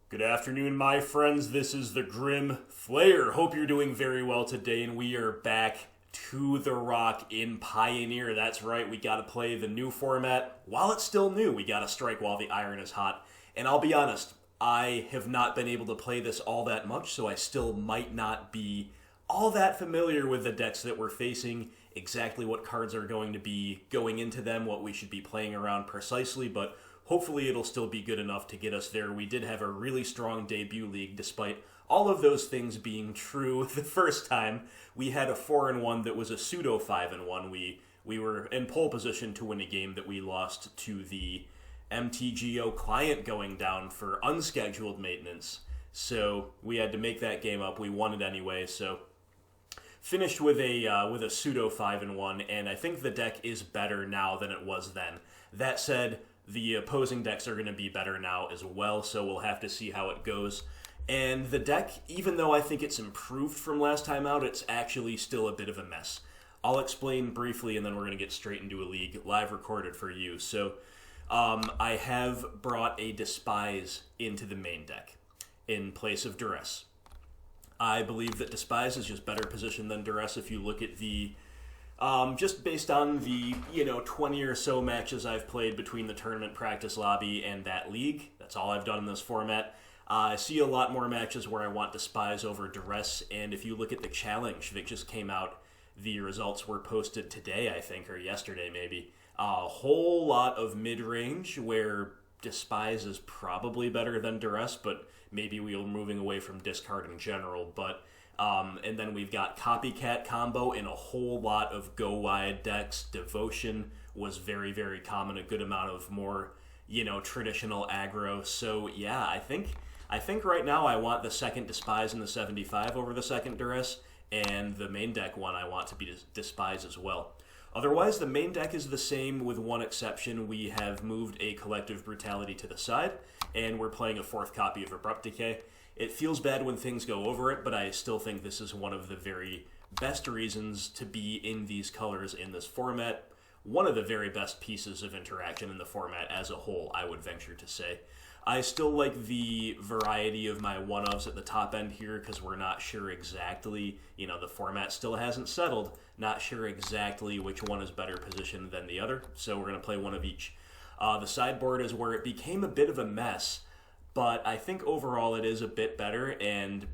Good afternoon, my friends. This is the Grim Flayer. Hope you're doing very well today, and we are back to the Rock in Pioneer. That's right, we gotta play the new format. While it's still new, we gotta strike while the iron is hot. And I'll be honest, I have not been able to play this all that much, so I still might not be all that familiar with the decks that we're facing, exactly what cards are going to be going into them, what we should be playing around precisely, but hopefully it'll still be good enough to get us there. We did have a really strong debut league, despite all of those things being true the first time. We had a 4-1 that was a pseudo 5-1. We were in pole position to win a game that we lost to the MTGO client going down for unscheduled maintenance. So we had to make that game up. We won it anyway, so finished with a pseudo 5-1, and I think the deck is better now than it was then. That said, the opposing decks are going to be better now as well, so we'll have to see how it goes. And the deck, even though I think it's improved from last time out, it's actually still a bit of a mess. I'll explain briefly, and then we're going to get straight into a league live recorded for you. So I have brought a Despise into the main deck in place of Duress. I believe that Despise is just better positioned than Duress if you look at the just based on the 20 or so matches I've played between the tournament practice lobby and that league. That's all I've done in this format. I see a lot more matches where I want Despise over Duress, and if you look at the challenge that just came out, the results were posted today, I think, or yesterday maybe. A whole lot of mid-range where Despise is probably better than Duress, but maybe we're moving away from discard in general. But and then we've got Copycat combo in a whole lot of go-wide decks. Devotion was very, very common, a good amount of more, traditional aggro. So yeah, I think right now I want the second Despise in the 75 over the second Duress, and the main deck one I want to be Despise as well. Otherwise, the main deck is the same with one exception. We have moved a Collective Brutality to the side, and we're playing a fourth copy of Abrupt Decay. It feels bad when things go over it, but I still think this is one of the very best reasons to be in these colors in this format. One of the very best pieces of interaction in the format as a whole, I would venture to say. I still like the variety of my one-ofs at the top end here because we're not sure exactly, the format still hasn't settled, not sure exactly which one is better positioned than the other, so we're going to play one of each. The sideboard is where it became a bit of a mess, but I think overall it is a bit better, and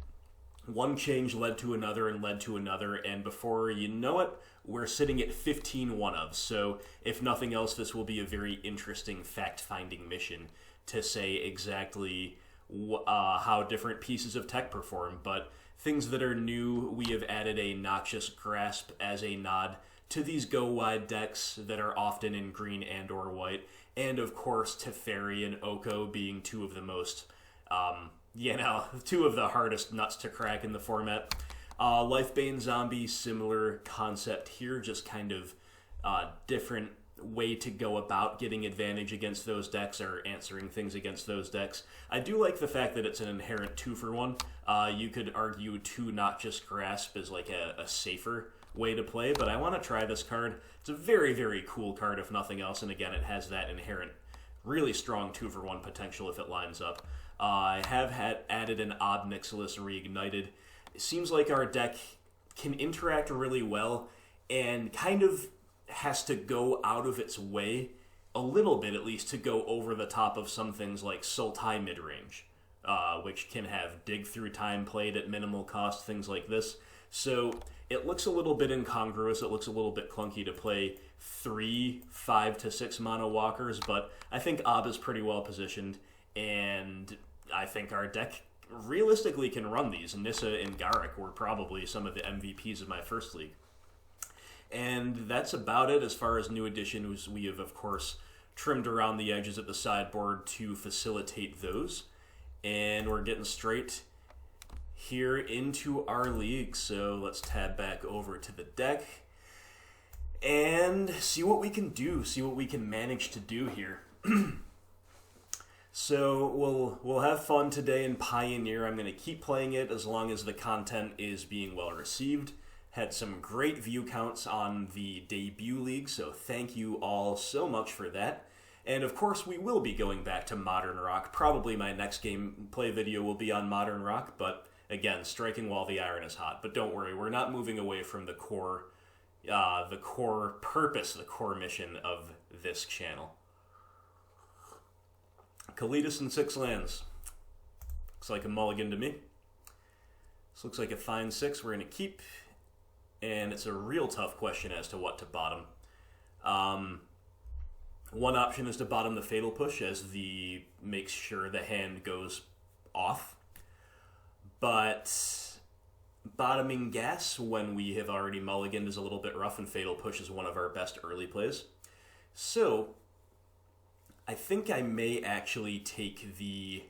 one change led to another and led to another, and before you know it, we're sitting at 15 one-ofs, so if nothing else, this will be a very interesting fact-finding mission to say exactly how different pieces of tech perform. But things that are new, we have added a Noxious Grasp as a nod to these go-wide decks that are often in green and or white, and of course Teferi and Oko being two of the most, two of the hardest nuts to crack in the format. Lifebane Zombie, similar concept here, just kind of different way to go about getting advantage against those decks or answering things against those decks. I do like the fact that it's an inherent 2-for-1. You could argue 2 Noxious Grasp is like a safer way to play, but I want to try this card. It's a very, very cool card if nothing else, and again, it has that inherent, really strong 2-for-1 potential if it lines up. I have added an Ob Nixilis Reignited. It seems like our deck can interact really well and kind of has to go out of its way, a little bit at least, to go over the top of some things like Sultai Midrange, which can have Dig Through Time played at minimal cost, things like this. So it looks a little bit incongruous, it looks a little bit clunky to play 3 5 to 6 mono walkers, but I think Ob is pretty well positioned, and I think our deck realistically can run these. Nissa and Garruk were probably some of the MVPs of my first league. And that's about it as far as new additions. We have, of course, trimmed around the edges of the sideboard to facilitate those. And we're getting straight here into our league. So let's tab back over to the deck and see what we can do, see what we can manage to do here. So we'll have fun today in Pioneer. I'm going to keep playing it as long as the content is being well received. Had some great view counts on the debut league, so thank you all so much for that. And of course, we will be going back to Modern Rock. Probably my next gameplay video will be on Modern Rock, but again, striking while the iron is hot. But don't worry, we're not moving away from the core purpose, the core mission of this channel. Kalitas and 6 lands. Looks like a mulligan to me. This looks like a fine 6 we're going to keep. And it's a real tough question as to what to bottom. One option is to bottom the Fatal Push as makes sure the hand goes off. But bottoming Gas when we have already mulliganed is a little bit rough, and Fatal Push is one of our best early plays. So I think I may actually take the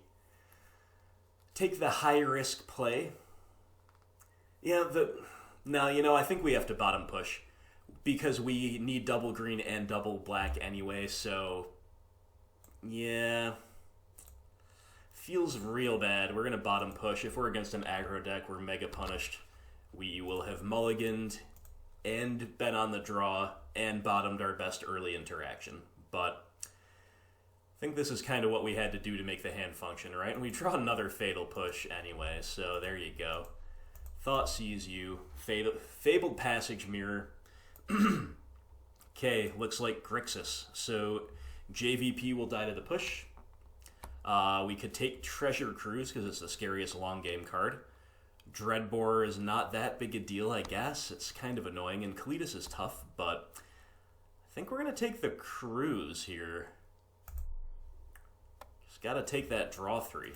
high risk play. Yeah, I think we have to bottom push because we need double green and double black anyway, so yeah. Feels real bad. We're going to bottom push. If we're against an aggro deck, we're mega punished. We will have mulliganed and been on the draw and bottomed our best early interaction. But I think this is kind of what we had to do to make the hand function, right? And we draw another Fatal Push anyway, so there you go. Thought sees you. Fabled Passage Mirror. Okay, looks like Grixis. So JVP will die to the push. We could take Treasure Cruise because it's the scariest long game card. Dreadbore is not that big a deal, I guess. It's kind of annoying, and Kalitas is tough, but I think we're going to take the Cruise here. Just got to take that draw 3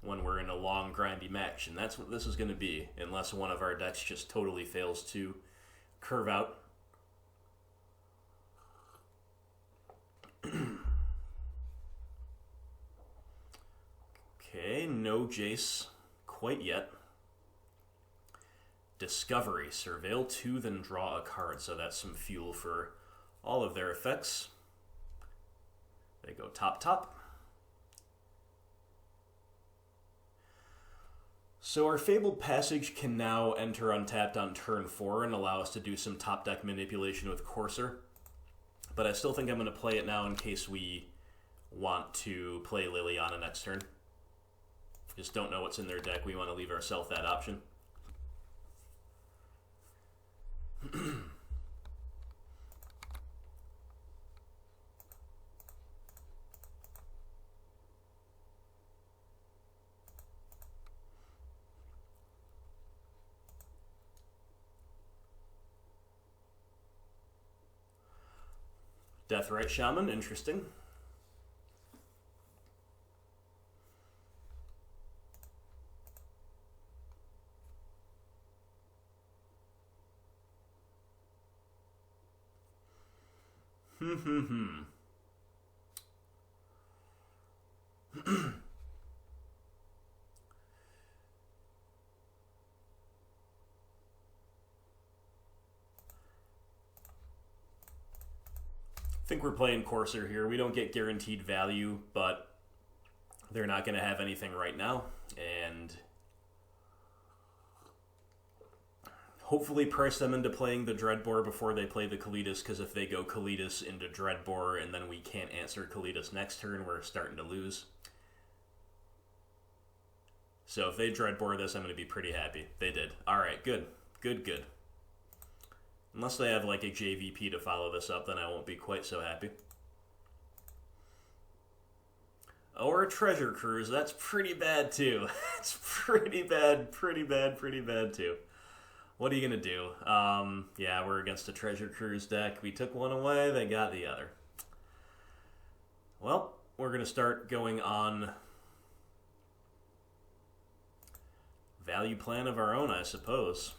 when we're in a long, grindy match, and that's what this is going to be, unless one of our decks just totally fails to curve out. Okay, no Jace quite yet. Discovery. Surveil 2, then draw a card, so that's some fuel for all of their effects. They go top. So our Fabled Passage can now enter untapped on turn 4 and allow us to do some top deck manipulation with Courser. But I still think I'm going to play it now in case we want to play Liliana next turn. Just don't know what's in their deck. We want to leave ourselves that option. Deathrite Shaman, interesting. I think we're playing Courser here. We don't get guaranteed value, but they're not going to have anything right now. And hopefully price them into playing the Dreadbore before they play the Kalitas, because if they go Kalitas into Dreadbore and then we can't answer Kalitas next turn, we're starting to lose. So if they Dreadbore this, I'm going to be pretty happy. They did. Alright, good. Good. Unless they have like a JVP to follow this up, then I won't be quite so happy. Or a Treasure Cruise. That's pretty bad too. It's pretty bad too. What are you going to do? Yeah, we're against a Treasure Cruise deck. We took one away, they got the other. Well, we're going to start going on value plan of our own, I suppose.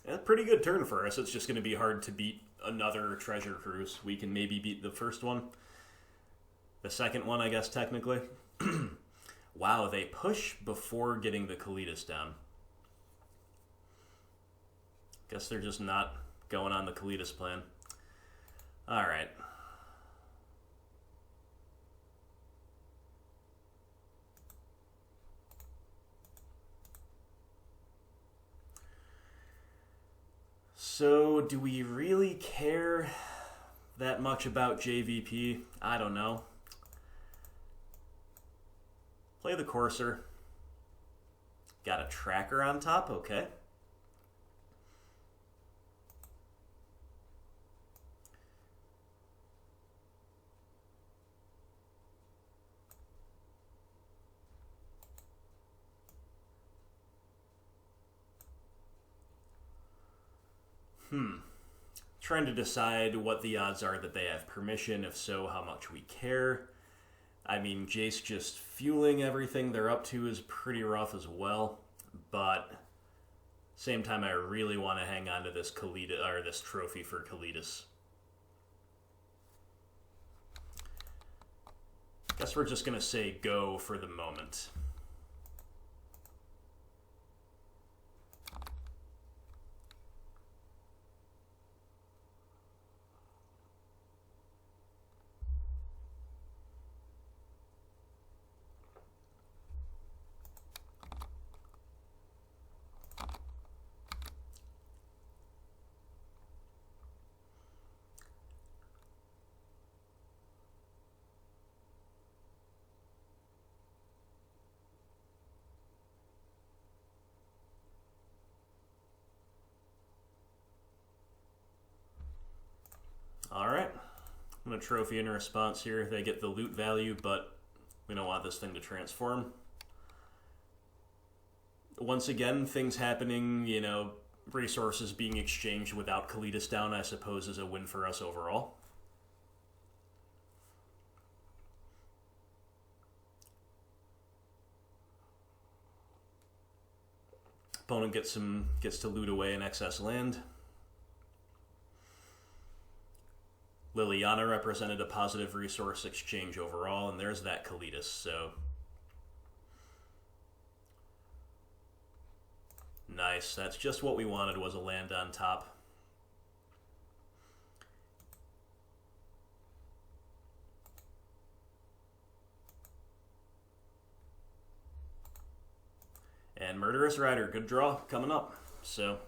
A pretty good turn for us. It's just going to be hard to beat another Treasure Cruise. We can maybe beat the first one. The second one, I guess, technically. Wow, they push before getting the Kalitas down. Guess they're just not going on the Kalitas plan. Alright. So, do we really care that much about JVP? I don't know. Play the Courser. Got a Tracker on top, okay. Trying to decide what the odds are that they have permission, if so, how much we care. I mean, Jace just fueling everything they're up to is pretty rough as well, but same time I really want to hang on to this this trophy for Kalitas. Guess we're just gonna say go for the moment. Alright, I'm going to trophy in response here. They get the loot value, but we don't want this thing to transform. Once again, things happening, you know, resources being exchanged without Kalitas down, I suppose, is a win for us overall. Opponent gets to loot away in excess land. Liliana represented a positive resource exchange overall, and there's that Kalitas, so... Nice, that's just what we wanted, was a land on top. And Murderous Rider, good draw, coming up, so...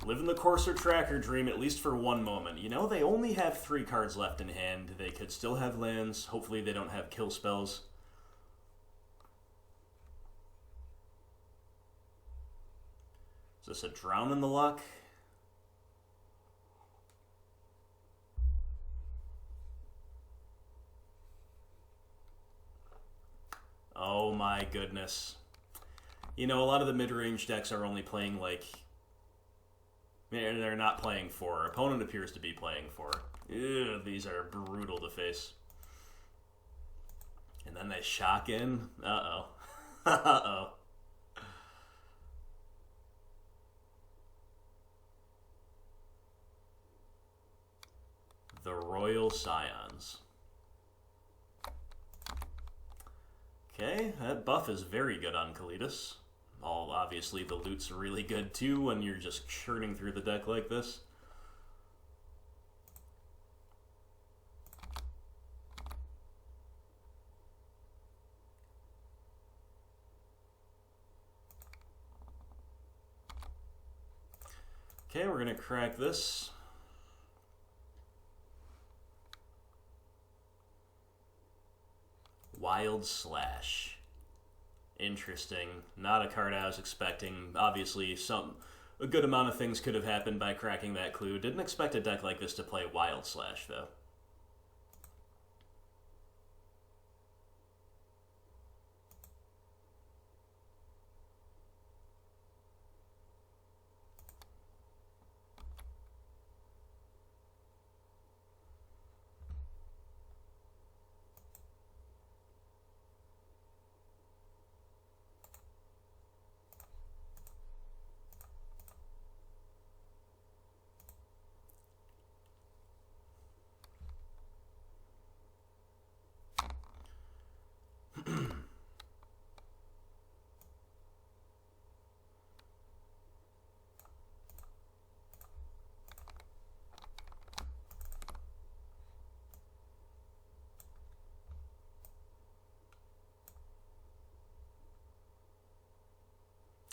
Living the Courser Tracker dream, at least for one moment. You know, they only have 3 cards left in hand. They could still have lands. Hopefully they don't have kill spells. Is this a Drown in the Luck? Oh my goodness. You know, a lot of the mid-range decks are only playing, like... They're not playing 4. Opponent appears to be playing 4. Ew, these are brutal to face. And then they shock in. Uh-oh. Uh-oh. The Royal Scions. Okay, that buff is very good on Kalitas. Obviously, the loot's really good too when you're just churning through the deck like this. Okay, we're gonna crack this. Wild Slash. Interesting. Not a card I was expecting. Obviously, a good amount of things could have happened by cracking that clue. Didn't expect a deck like this to play Wild Slash, though.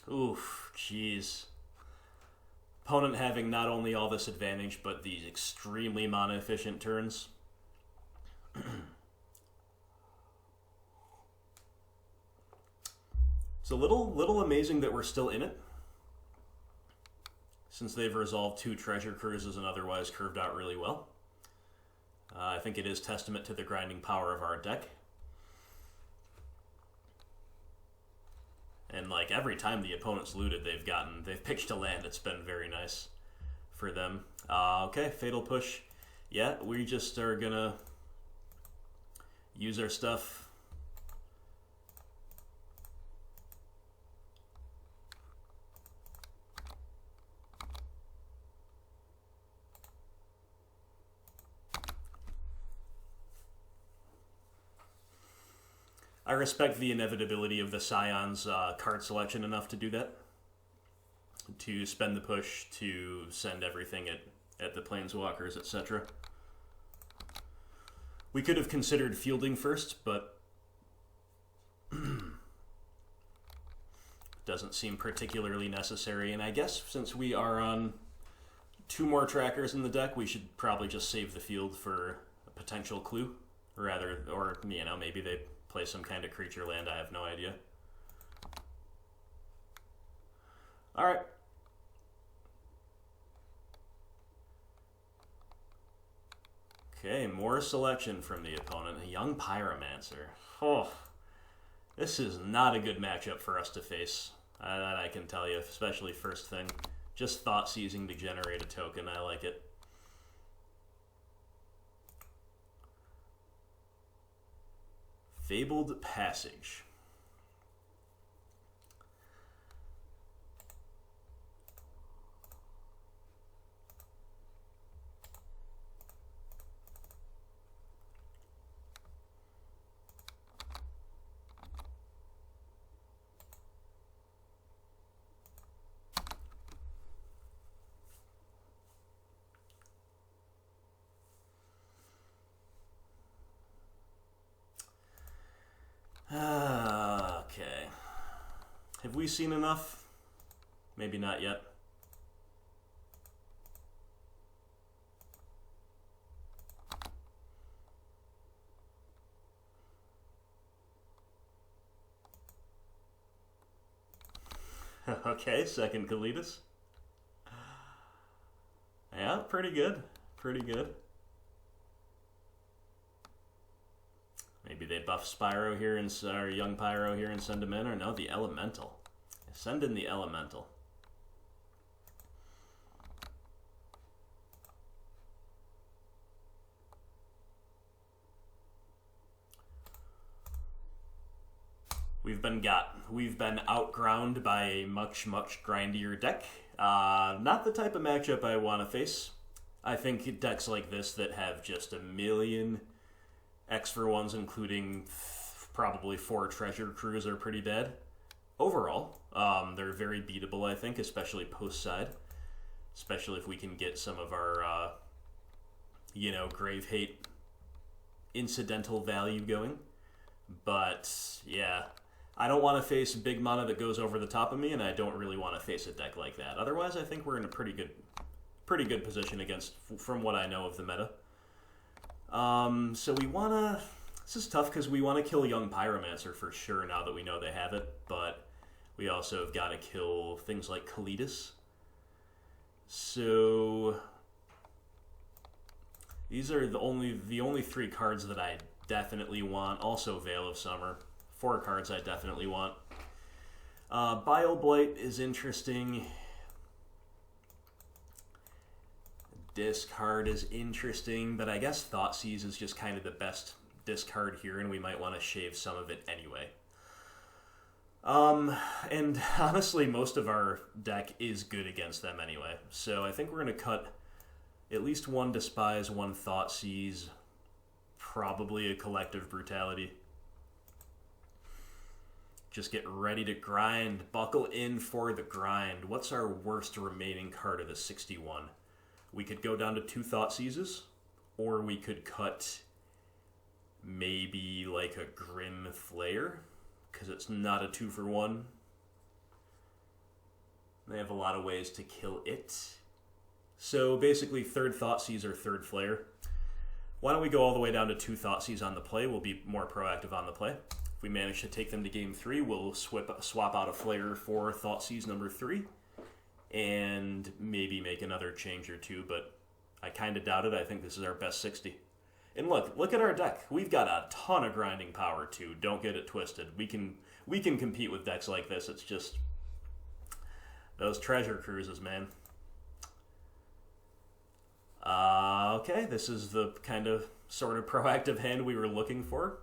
Oof, jeez. Opponent having not only all this advantage, but these extremely mana-efficient turns. It's a little amazing that we're still in it, since they've resolved 2 treasure cruises and otherwise curved out really well. I think it is testament to the grinding power of our deck. And like every time the opponent's looted, they've pitched a land. It's been very nice for them. Okay, Fatal Push. Yeah, we just are gonna use our stuff. I respect the inevitability of the Scion's card selection enough to do that. To spend the push to send everything at the Planeswalkers, etc. We could have considered fielding first, but doesn't seem particularly necessary. And I guess since we are on 2 more trackers in the deck, we should probably just save the field for a potential clue. Rather, or, you know, maybe they play some kind of creature land, I have no idea. Alright. Okay, more selection from the opponent. A young Pyromancer. Oh, this is not a good matchup for us to face. That I can tell you, especially first thing. Just thought seizing to generate a token, I like it. Fabled Passage. Okay. Have we seen enough? Maybe not yet. Okay, second Kalitas. Yeah, pretty good. Pretty good. Maybe they buff Spyro here and or Young Pyro here and send him in, or no, the Elemental. Send in the Elemental. We've been outground by a much grindier deck. Not the type of matchup I want to face. I think decks like this that have just a million X for ones, including probably 4 treasure crews, are pretty bad. Overall, they're very beatable, I think, especially post-side. Especially if we can get some of our, Grave Hate incidental value going. But, yeah, I don't want to face big mana that goes over the top of me, and I don't really want to face a deck like that. Otherwise, I think we're in a pretty good position against, from what I know of the meta. So we want to... This is tough because we want to kill Young Pyromancer for sure now that we know they have it, but we also have got to kill things like Kalitas. So these are the only 3 cards that I definitely want. Also Veil of Summer. 4 cards I definitely want. Bile Blight is interesting. Discard is interesting, but I guess Thoughtseize is just kind of the best discard here, and we might want to shave some of it anyway. And honestly, most of our deck is good against them anyway, so I think we're going to cut at least 1 Despise, 1 Thoughtseize, probably a Collective Brutality. Just get ready to grind. Buckle in for the grind. What's our worst remaining card of the 61? We could go down to 2 Thoughtseizes, or we could cut maybe like a Grim Flayer, because it's not a 2-for-1. They have a lot of ways to kill it. So basically, third Thoughtseize or third Flayer. Why don't we go all the way down to 2 Thoughtseize on the play? We'll be more proactive on the play. If we manage to take them to game 3, we'll swap out a Flayer for Thoughtseize number 3. And maybe make another change or two, but I kind of doubt it. I think this is our best 60. And look at our deck. We've got a ton of grinding power, too. Don't get it twisted. We can compete with decks like this. It's just those treasure cruises, man. Okay, this is the kind of sort of proactive hand we were looking for.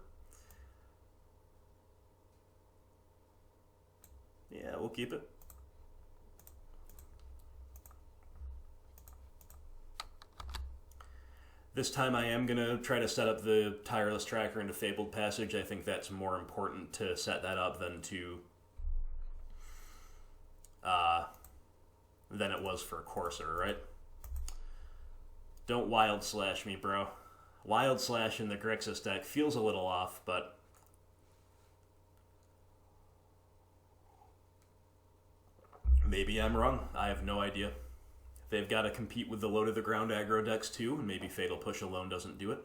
Yeah, we'll keep it. This time I am going to try to set up the Tireless Tracker into Fabled Passage. I think that's more important to set that up than it was for Courser, right? Don't Wild Slash me, bro. Wild Slash in the Grixis deck feels a little off, but maybe I'm wrong. I have no idea. They've got to compete with the low to the ground aggro decks too, and maybe Fatal Push alone doesn't do it.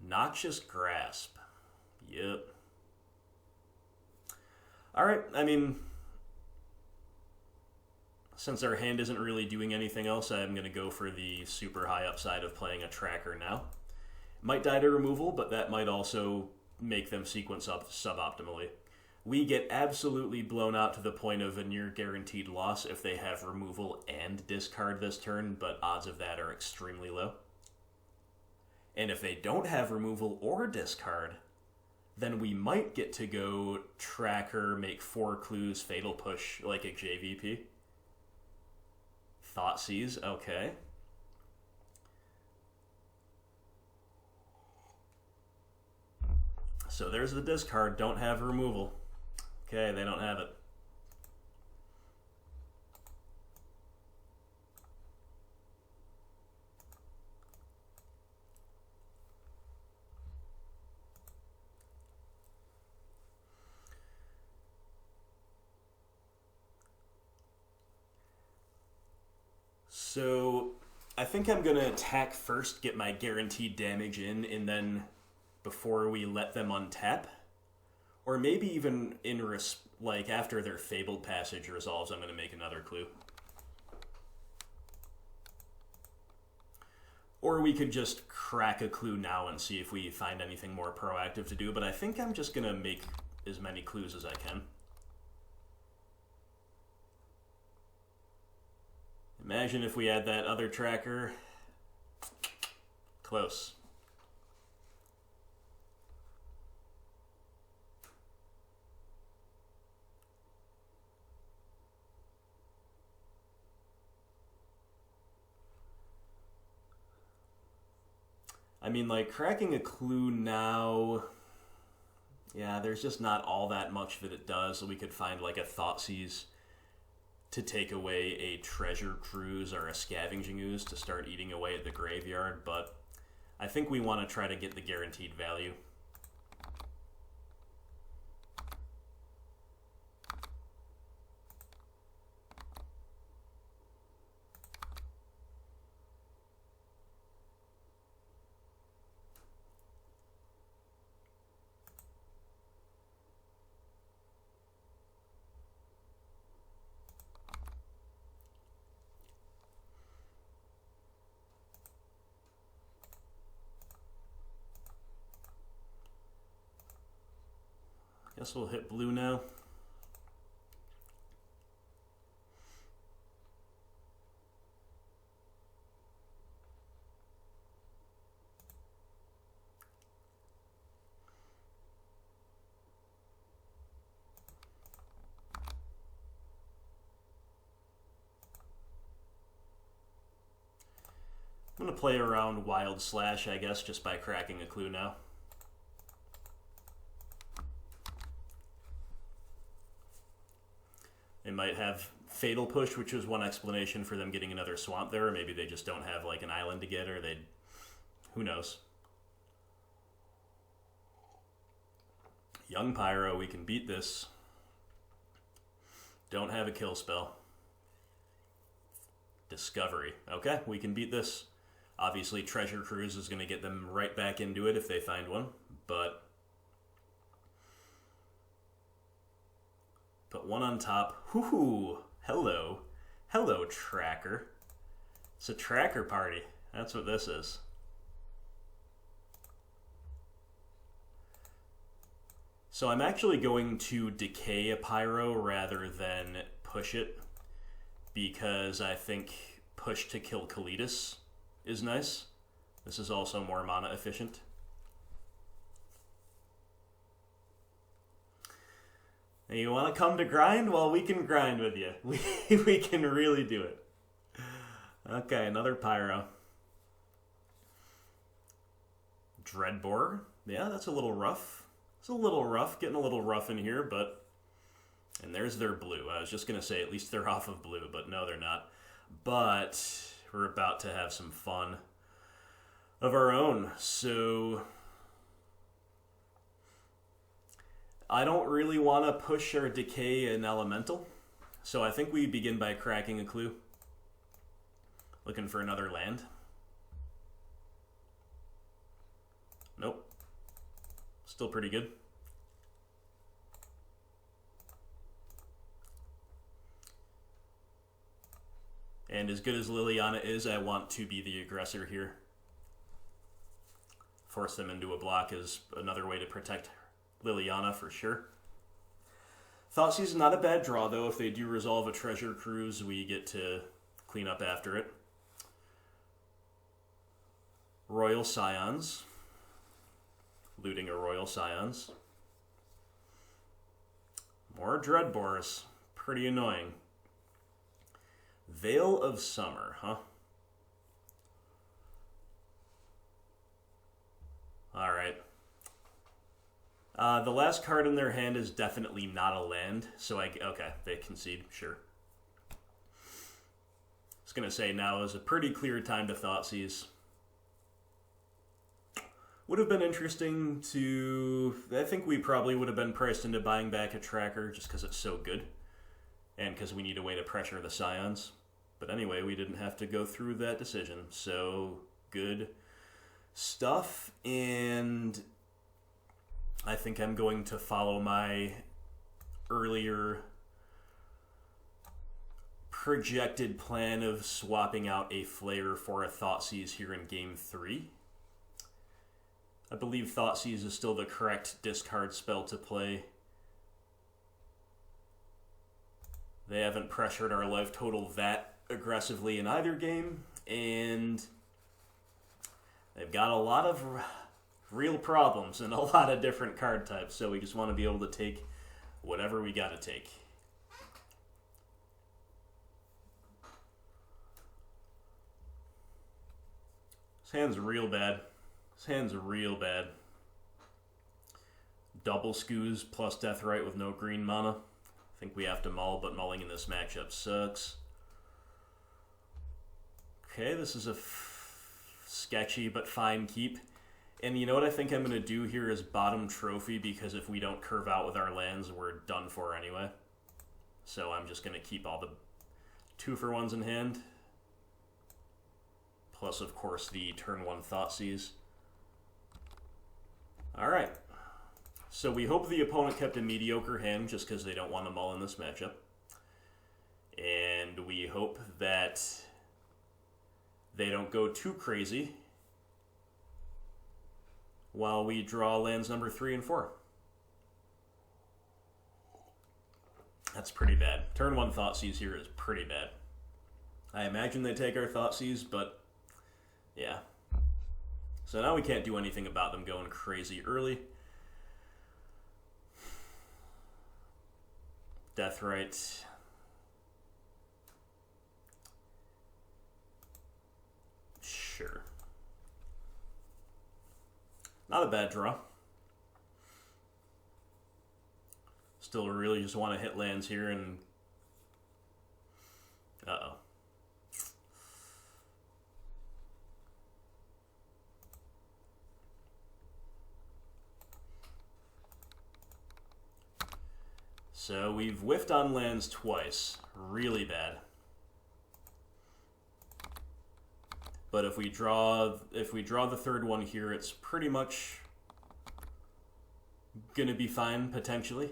Noxious Grasp. Yep. Alright, I mean, since our hand isn't really doing anything else, I'm going to go for the super high upside of playing a tracker now. Might die to removal, but that might also make them sequence up suboptimally. We get absolutely blown out to the point of a near guaranteed loss if they have removal and discard this turn, but odds of that are extremely low. And if they don't have removal or discard, then we might get to go tracker, make 4 clues, fatal push like a JVP. Thoughtseize, okay. So there's the discard, don't have removal. Okay, they don't have it. So I think I'm going to attack first, get my guaranteed damage in, and then before we let them untap, or maybe even like after their Fabled Passage resolves, I'm going to make another clue. Or we could just crack a clue now and see if we find anything more proactive to do, but I think I'm just going to make as many clues as I can. Imagine if we had that other tracker. Close. I mean, like, cracking a clue now, yeah, there's just not all that much that it does, so we could find, like, a Thoughtseize to take away a Treasure Cruise or a Scavenging Ooze to start eating away at the graveyard, but I think we want to try to get the guaranteed value. Guess we'll hit blue now. I'm going to play around Wild Slash, I guess, just by cracking a clue now. They might have Fatal Push, which was one explanation for them getting another swamp there, or maybe they just don't have like an island to get, or they, who knows. Young Pyro, we can beat this. Don't have a kill spell. Discovery. Okay, we can beat this. Obviously, Treasure Cruise is going to get them right back into it if they find one, but put one on top. Whoo! Hello. Hello, Tracker. It's a Tracker party. That's what this is. So I'm actually going to decay a Pyro rather than push it, because I think push to kill Kalitas is nice. This is also more mana efficient. And you want to come to grind? Well, we can grind with you. We can really do it. Okay, another Pyro. Dreadbore. Yeah, that's a little rough. It's a little rough, getting a little rough in here, but... And there's their blue. I was just going to say at least they're off of blue, but no, they're not. But we're about to have some fun of our own. So I don't really want to push our decay and elemental. So I think we begin by cracking a clue. Looking for another land. Nope. Still pretty good. And as good as Liliana is, I want to be the aggressor here. Force them into a block is another way to protect Liliana for sure. Thoughtseize is not a bad draw, though. If they do resolve a Treasure Cruise, we get to clean up after it. Royal Scions. Looting a Royal Scions. More Dreadbores. Pretty annoying. Veil of Summer, huh? Alright. The last card in their hand is definitely not a land, so okay, they concede, sure. I was going to say now is a pretty clear time to Thoughtseize. Would have been interesting to... I think we probably would have been priced into buying back a Tracker just because it's so good. And because we need a way to pressure the Scions. But anyway, we didn't have to go through that decision. So, good stuff. And I think I'm going to follow my earlier projected plan of swapping out a Flayer for a Thoughtseize here in Game 3. I believe Thoughtseize is still the correct discard spell to play. They haven't pressured our life total that aggressively in either game, and they've got a lot of real problems and a lot of different card types, so we just want to be able to take whatever we got to take. This hand's real bad. This hand's real bad. Double Scoos plus Deathrite with no green mana. I think we have to mull, but mulling in this matchup sucks. Okay, this is a sketchy but fine keep. And you know what I think I'm going to do here is bottom trophy, because if we don't curve out with our lands, we're done for anyway. So I'm just going to keep all the 2-for-1s in hand. Plus, of course, the turn 1 Thoughtseize. Alright. So we hope the opponent kept a mediocre hand just because they don't want to mull in this matchup. And we hope that they don't go too crazy while we draw lands number 3 and 4. That's pretty bad. Turn 1 Thoughtseize here is pretty bad. I imagine they take our Thoughtseize, but yeah. So now we can't do anything about them going crazy early. Deathrite. Sure. Not a bad draw. Still really just want to hit lands here and... Uh-oh. So we've whiffed on lands twice. Really bad. But if we draw the third one here, it's pretty much gonna be fine, potentially.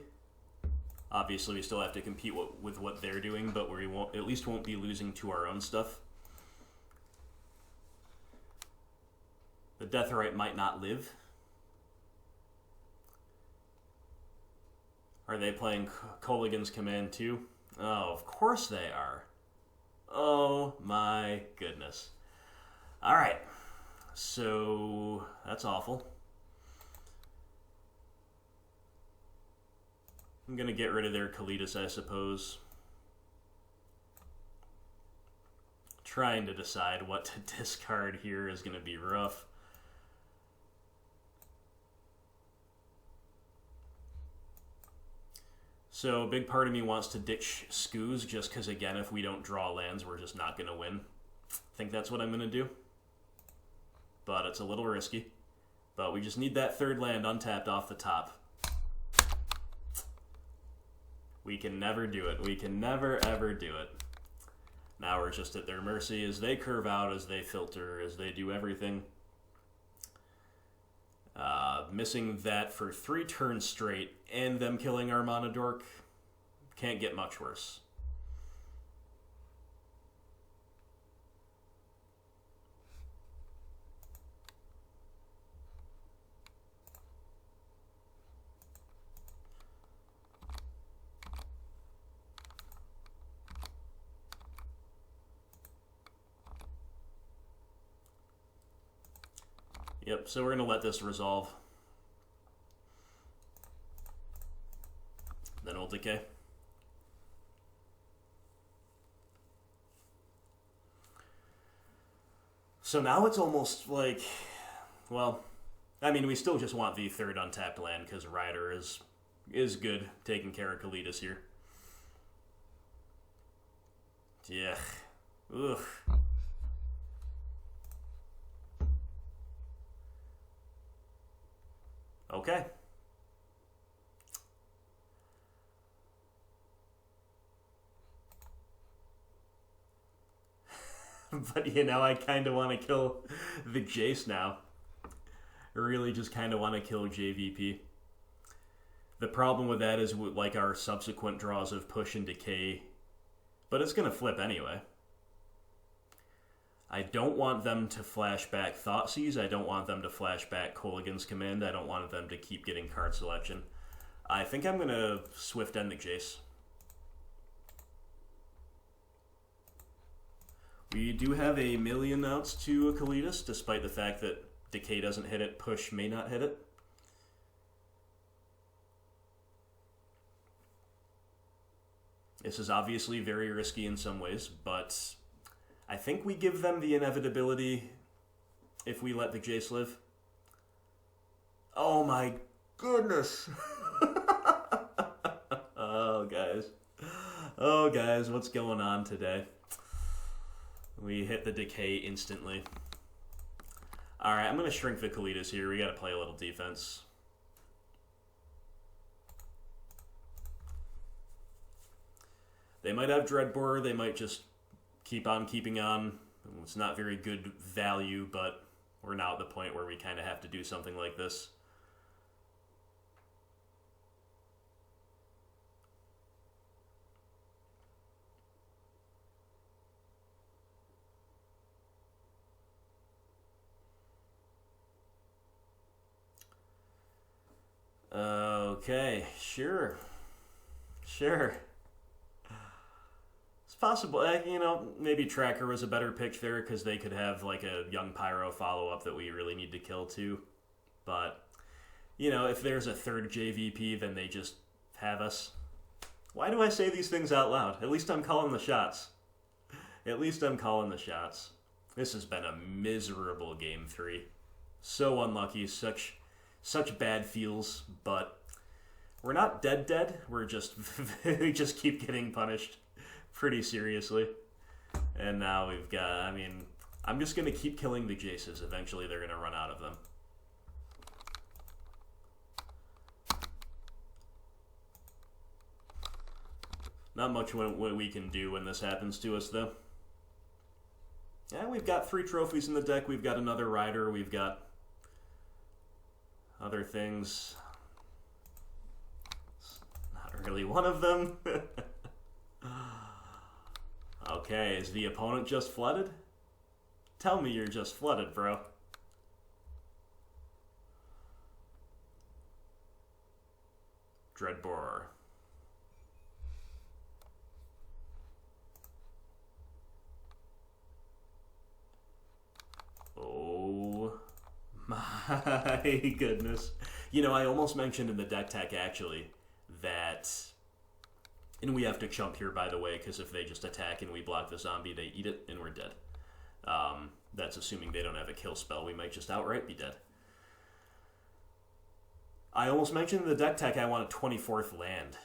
Obviously, we still have to compete with what they're doing, but we at least won't be losing to our own stuff. The Deathrite might not live. Are they playing Kolaghan's Command too? Oh, of course they are. Oh my goodness. Alright. So, that's awful. I'm going to get rid of their Kalitas, I suppose. Trying to decide what to discard here is going to be rough. So a big part of me wants to ditch Skoos just because, again, if we don't draw lands, we're just not going to win. I think that's what I'm going to do. But it's a little risky. But we just need that third land untapped off the top. We can never do it. We can never, ever do it. Now we're just at their mercy as they curve out, as they filter, as they do everything. Missing that for 3 turns straight, and them killing our Mana Dork can't get much worse. Yep, so we're going to let this resolve. Then we'll decay. So now it's almost like, well, I mean, we still just want the third untapped land because Rider is good taking care of Kalitas here. Yeah. Ugh. Okay. But, you know, I kind of want to kill the Jace now. I really just kind of want to kill JVP. The problem with that is, like, our subsequent draws of Push and Decay. But it's going to flip anyway. I don't want them to flash back Thoughtseize. I don't want them to flash back Kolaghan's Command. I don't want them to keep getting card selection. I think I'm going to Swift End the Jace. We do have 1,000,000 outs to a Kalitas, despite the fact that Decay doesn't hit it, Push may not hit it. This is obviously very risky in some ways, but I think we give them the inevitability if we let the Jace live. Oh my goodness! Oh, guys. Oh, guys, what's going on today? We hit the Decay instantly. Alright, I'm going to shrink the Kalitas here. We got to play a little defense. They might have Dreadbore. They might just keep on keeping on. It's not very good value, but we're now at the point where we kind of have to do something like this. Okay, sure. Sure. It's possible, you know, maybe Tracker was a better pick there because they could have like a Young Pyro follow-up that we really need to kill too. But, you know, if there's a third JVP, then they just have us. Why do I say these things out loud? At least I'm calling the shots. At least I'm calling the shots. This has been a miserable Game 3. So unlucky, such bad feels, but we're not dead. We're just, we just keep getting punished pretty seriously. And now we've got, I mean, I'm just going to keep killing the Jaces. Eventually they're going to run out of them. Not much what we can do when this happens to us, though. Yeah, we've got 3 trophies in the deck. We've got another rider. We've got other things. It's not really one of them. Okay, is the opponent just flooded? Tell me you're just flooded, bro. Dreadbore. Oh my goodness. You know, I almost mentioned in the deck tech, actually, that... And we have to chump here, by the way, because if they just attack and we block the zombie, they eat it, and we're dead. That's assuming they don't have a kill spell. We might just outright be dead. I almost mentioned in the deck tech I want a 24th land.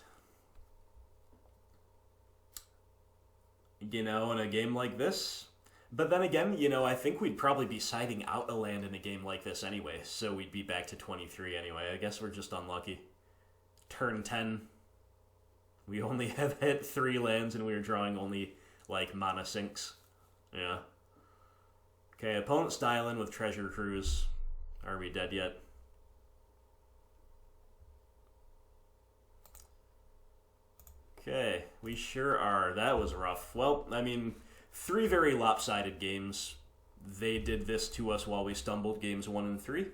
You know, in a game like this... But then again, you know, I think we'd probably be siding out a land in a game like this anyway, so we'd be back to 23 anyway. I guess we're just unlucky. Turn 10, we only have hit 3 lands and we were drawing only, like, mana sinks. Yeah. Okay, opponent styling with Treasure Cruise. Are we dead yet? Okay, we sure are. That was rough. Well, I mean... 3 very lopsided games. They did this to us while we stumbled games 1 and 3.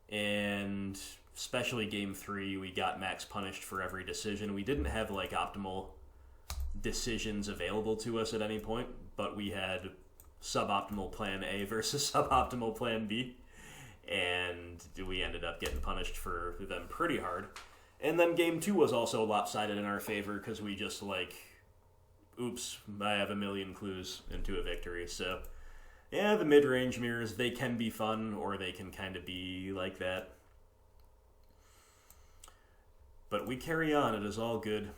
And especially game 3, we got max punished for every decision. We didn't have like optimal decisions available to us at any point, but we had suboptimal plan A versus suboptimal plan B. And we ended up getting punished for them pretty hard. And then game 2 was also lopsided in our favor because we just like... Oops, I have a million clues into a victory, so... Yeah, the mid-range mirrors, they can be fun, or they can kind of be like that. But we carry on, it is all good.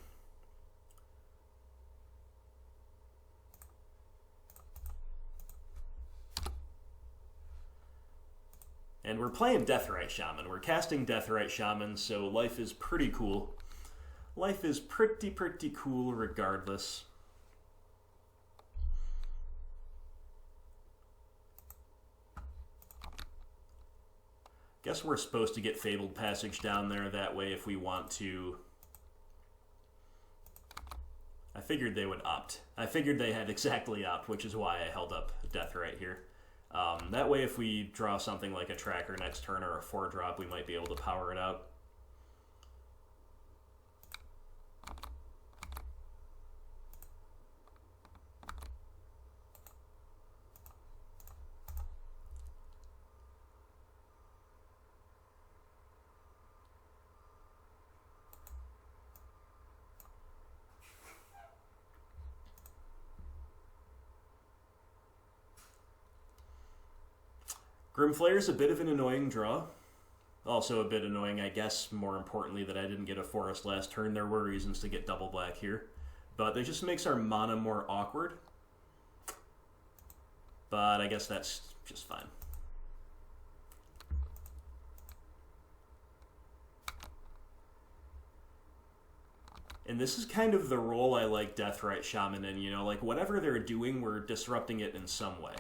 And we're playing Deathrite Shaman. We're casting Deathrite Shaman, so life is pretty cool. Life is pretty cool regardless. Guess we're supposed to get Fabled Passage down there that way if we want to. I figured they would opt. I figured they had exactly opt, which is why I held up Deathrite here. That way if we draw something like a Tracker next turn or a 4-drop, we might be able to power it out. Grim Flayer's a bit of an annoying draw. Also a bit annoying, I guess, more importantly, that I didn't get a forest last turn. There were reasons to get double black here. But it just makes our mana more awkward. But I guess that's just fine. And this is kind of the role I like Deathrite Shaman in, you know, like whatever they're doing, we're disrupting it in some way.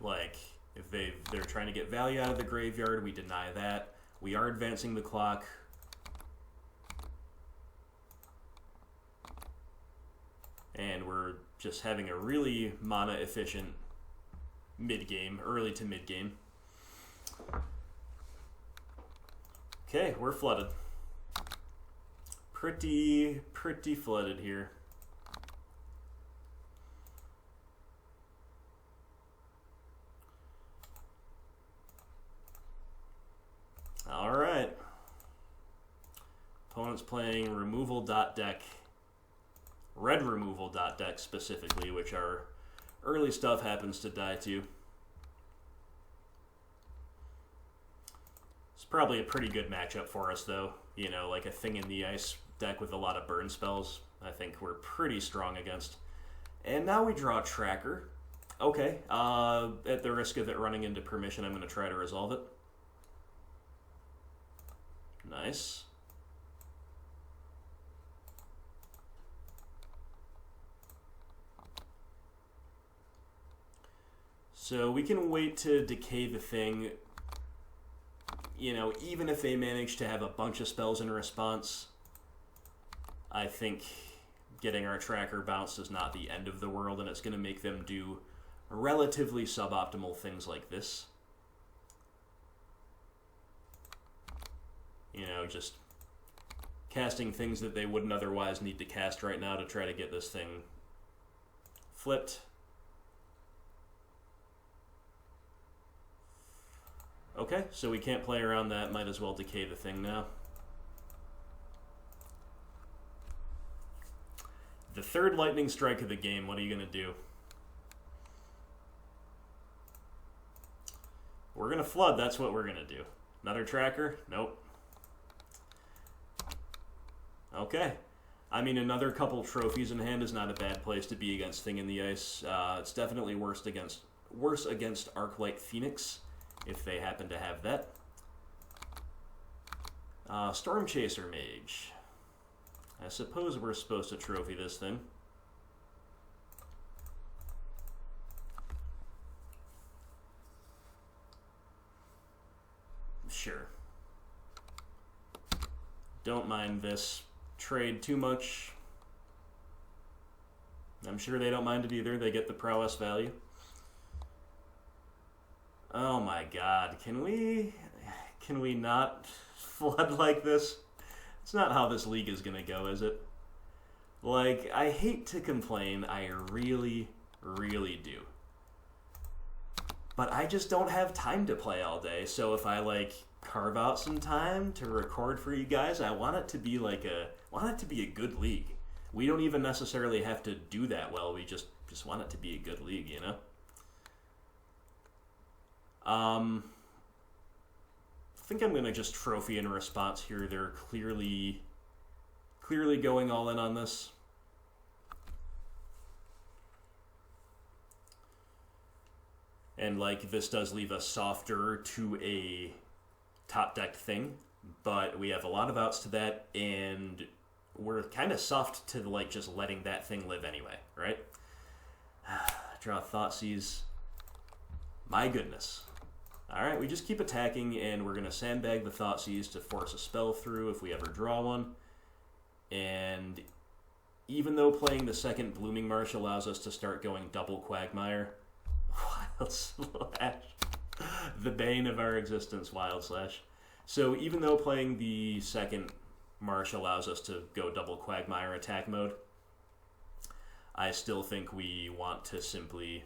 Like, if they're trying to get value out of the graveyard, we deny that. We are advancing the clock. And we're just having a really mana-efficient mid-game, early to mid-game. Okay, we're flooded. Pretty flooded here. Alright. Opponent's playing removal.deck. Red removal.deck specifically, which our early stuff happens to die to. It's probably a pretty good matchup for us, though. You know, like a Thing in the Ice deck with a lot of burn spells. I think we're pretty strong against. And now we draw a Tracker. Okay, at the risk of it running into permission, I'm going to try to resolve it. Nice. So we can wait to decay the thing. You know, even if they manage to have a bunch of spells in response, I think getting our tracker bounced is not the end of the world, and it's going to make them do relatively suboptimal things like this. You know, just casting things that they wouldn't otherwise need to cast right now to try to get this thing flipped. Okay, so we can't play around that. Might as well decay the thing now. The third lightning strike of the game, what are you going to do? We're going to flood, that's what we're going to do. Another tracker? Nope. Okay. I mean, another couple trophies in hand is not a bad place to be against Thing in the Ice. It's definitely worse against Arclight Phoenix, if they happen to have that. Storm Chaser Mage. I suppose we're supposed to trophy this thing. Sure. Don't mind this trade too much. I'm sure they don't mind it either. They get the prowess value. Oh my god. Can we not flood like this? It's not how this league is going to go, is it? Like, I hate to complain, I really, really do. But I just don't have time to play all day, so if I, like, carve out some time to record for you guys, I want it to be like a good league. We don't even necessarily have to do that well, we just want it to be a good league, you know? I think I'm going to just trophy in response here. They're clearly going all in on this. And, like, this does leave us softer to a top-decked thing, but we have a lot of outs to that, and we're kind of soft to, like, just letting that thing live anyway, right? Draw Thoughtseize. My goodness. Alright, we just keep attacking, and we're going to sandbag the Thoughtseize to force a spell through if we ever draw one. And even though playing the second Blooming Marsh allows us to start going double Quagmire, Wild Slash, the bane of our existence, Wild Slash. So even though playing the second Marsh allows us to go double Quagmire attack mode, I still think we want to simply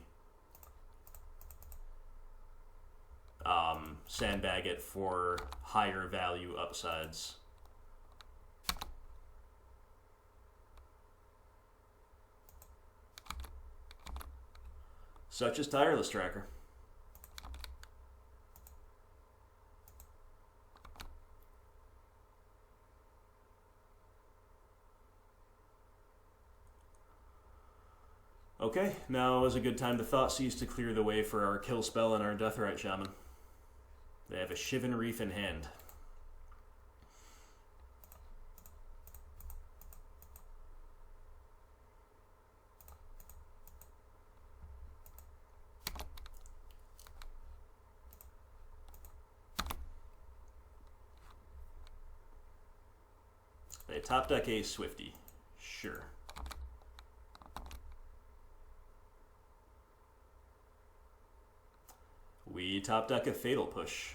sandbag it for higher value upsides. Such as Tireless Tracker. Okay, now is a good time to Thoughtseize to clear the way for our kill spell and our Deathrite Shaman. They have a Shivan Reef in hand. They top deck a Swifty. Sure. We top deck a Fatal Push.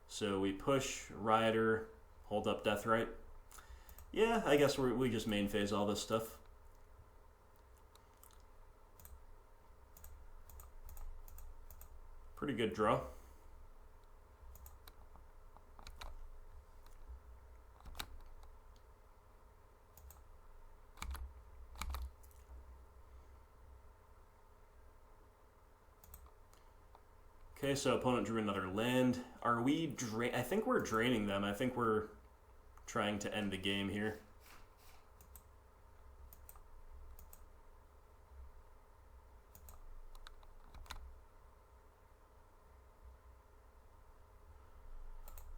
So we push, Rider, hold up Deathrite. Yeah, I guess we just main phase all this stuff. Pretty good draw. Okay, so opponent drew another land. Are we I think we're draining them. I think we're trying to end the game here.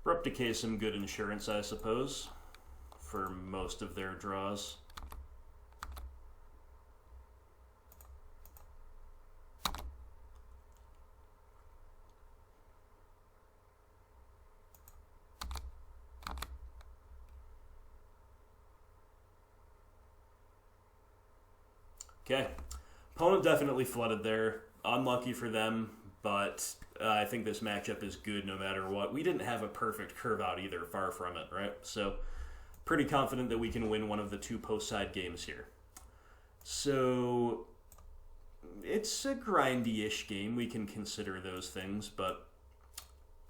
Abrupt Decay is some good insurance, I suppose, for most of their draws. Okay. Opponent definitely flooded there. Unlucky for them, but I think this matchup is good no matter what. We didn't have a perfect curve out either, far from it, right? So, pretty confident that we can win one of the 2 post-side games here. So, it's a grindy-ish game. We can consider those things, but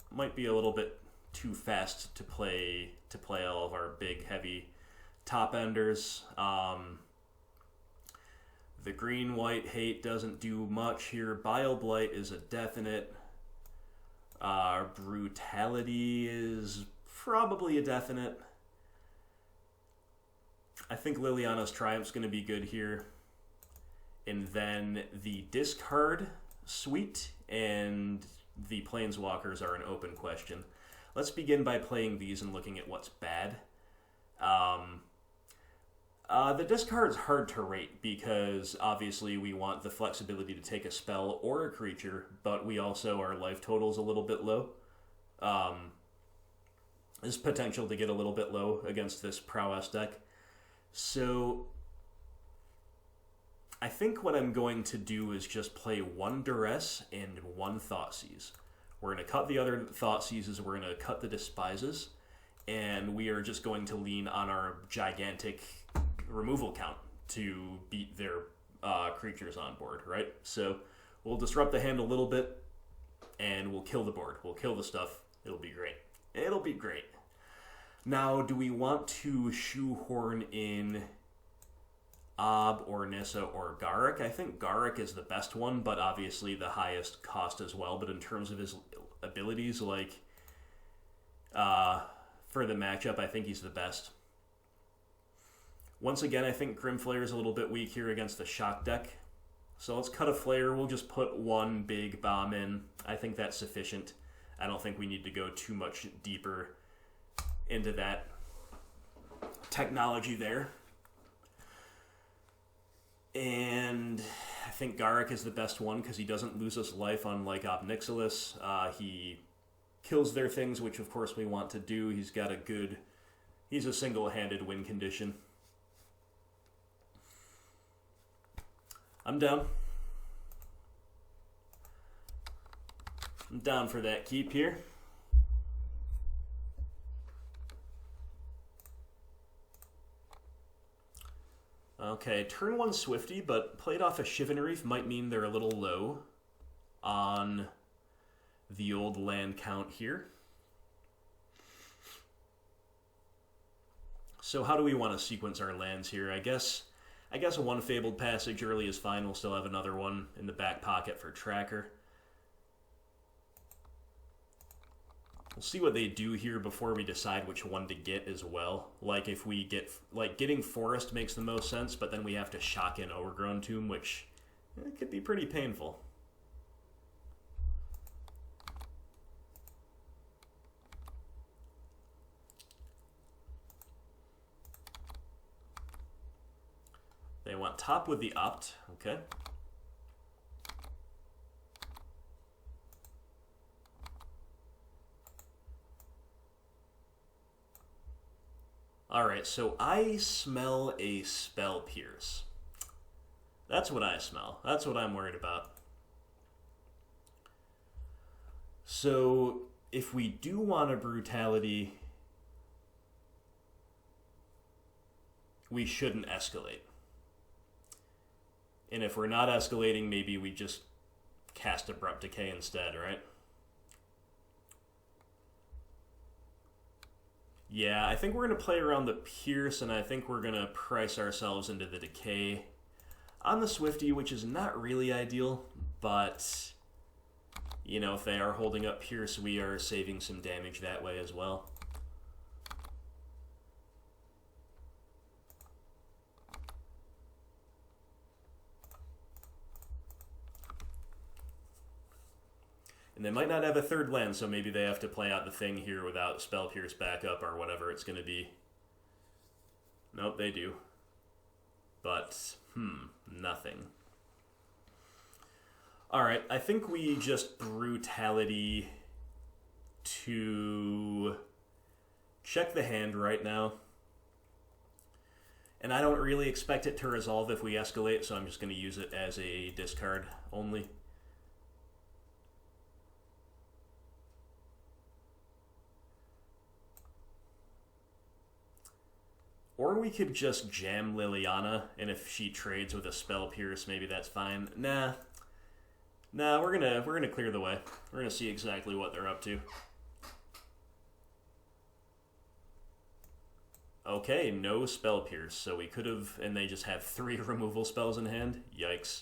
might be a little bit too fast to play all of our big, heavy top-enders. The green-white hate doesn't do much here. Bile Blight is a definite. Brutality is probably a definite. I think Liliana's Triumph's going to be good here. And then the discard suite and the Planeswalkers are an open question. Let's begin by playing these and looking at what's bad. The discard's hard to rate because obviously we want the flexibility to take a spell or a creature, but we also, our life total's a little bit low. There's potential to get a little bit low against this Prowess deck. So I think what I'm going to do is just play 1 Duress and 1 Thoughtseize. We're going to cut the other Thoughtseizes, we're going to cut the Despises, and we are just going to lean on our gigantic removal count to beat their creatures on board, right? So we'll disrupt the hand a little bit, and we'll kill the board. We'll kill the stuff. It'll be great. It'll be great. Now, do we want to shoehorn in Ob or Nissa or Garruk? I think Garruk is the best one, but obviously the highest cost as well. But in terms of his abilities, like, for the matchup, I think he's the best. Once again, I think Grim Flayer is a little bit weak here against the Shock deck. So let's cut a Flayer. We'll just put 1 big bomb in. I think that's sufficient. I don't think we need to go too much deeper into that technology there. And I think Garruk is the best one because he doesn't lose us life unlike Ob Nixilis. He kills their things, which of course we want to do. He's a single-handed win condition. I'm down. I'm down for that keep here. Okay, turn 1 Swifty, but played off a Shivan Reef might mean they're a little low on the old land count here. So how do we want to sequence our lands here? I guess a 1 Fabled Passage early is fine. We'll still have another one in the back pocket for Tracker. We'll see what they do here before we decide which one to get as well. Like if we get, getting Forest makes the most sense, but then we have to shock in Overgrown Tomb, which could be pretty painful. They want top with the Opt, okay. Alright, so I smell a Spell Pierce. That's what I smell. That's what I'm worried about. So, if we do want a Brutality, we shouldn't escalate. And if we're not escalating, maybe we just cast Abrupt Decay instead, right? Yeah, I think we're going to play around the Pierce, and I think we're going to price ourselves into the Decay on the Swifty, which is not really ideal, but, you know, if they are holding up Pierce, we are saving some damage that way as well. And they might not have a third land, so maybe they have to play out the thing here without Spell Pierce backup or whatever it's going to be. Nope, they do. But, nothing. Alright, I think we just Brutality to check the hand right now. And I don't really expect it to resolve if we escalate, so I'm just going to use it as a discard only. Or we could just jam Liliana, and if she trades with a Spell Pierce, maybe that's fine. Nah, we're gonna clear the way. We're gonna see exactly what they're up to. Okay, no Spell Pierce, so we could have, and they just have 3 removal spells in hand. Yikes.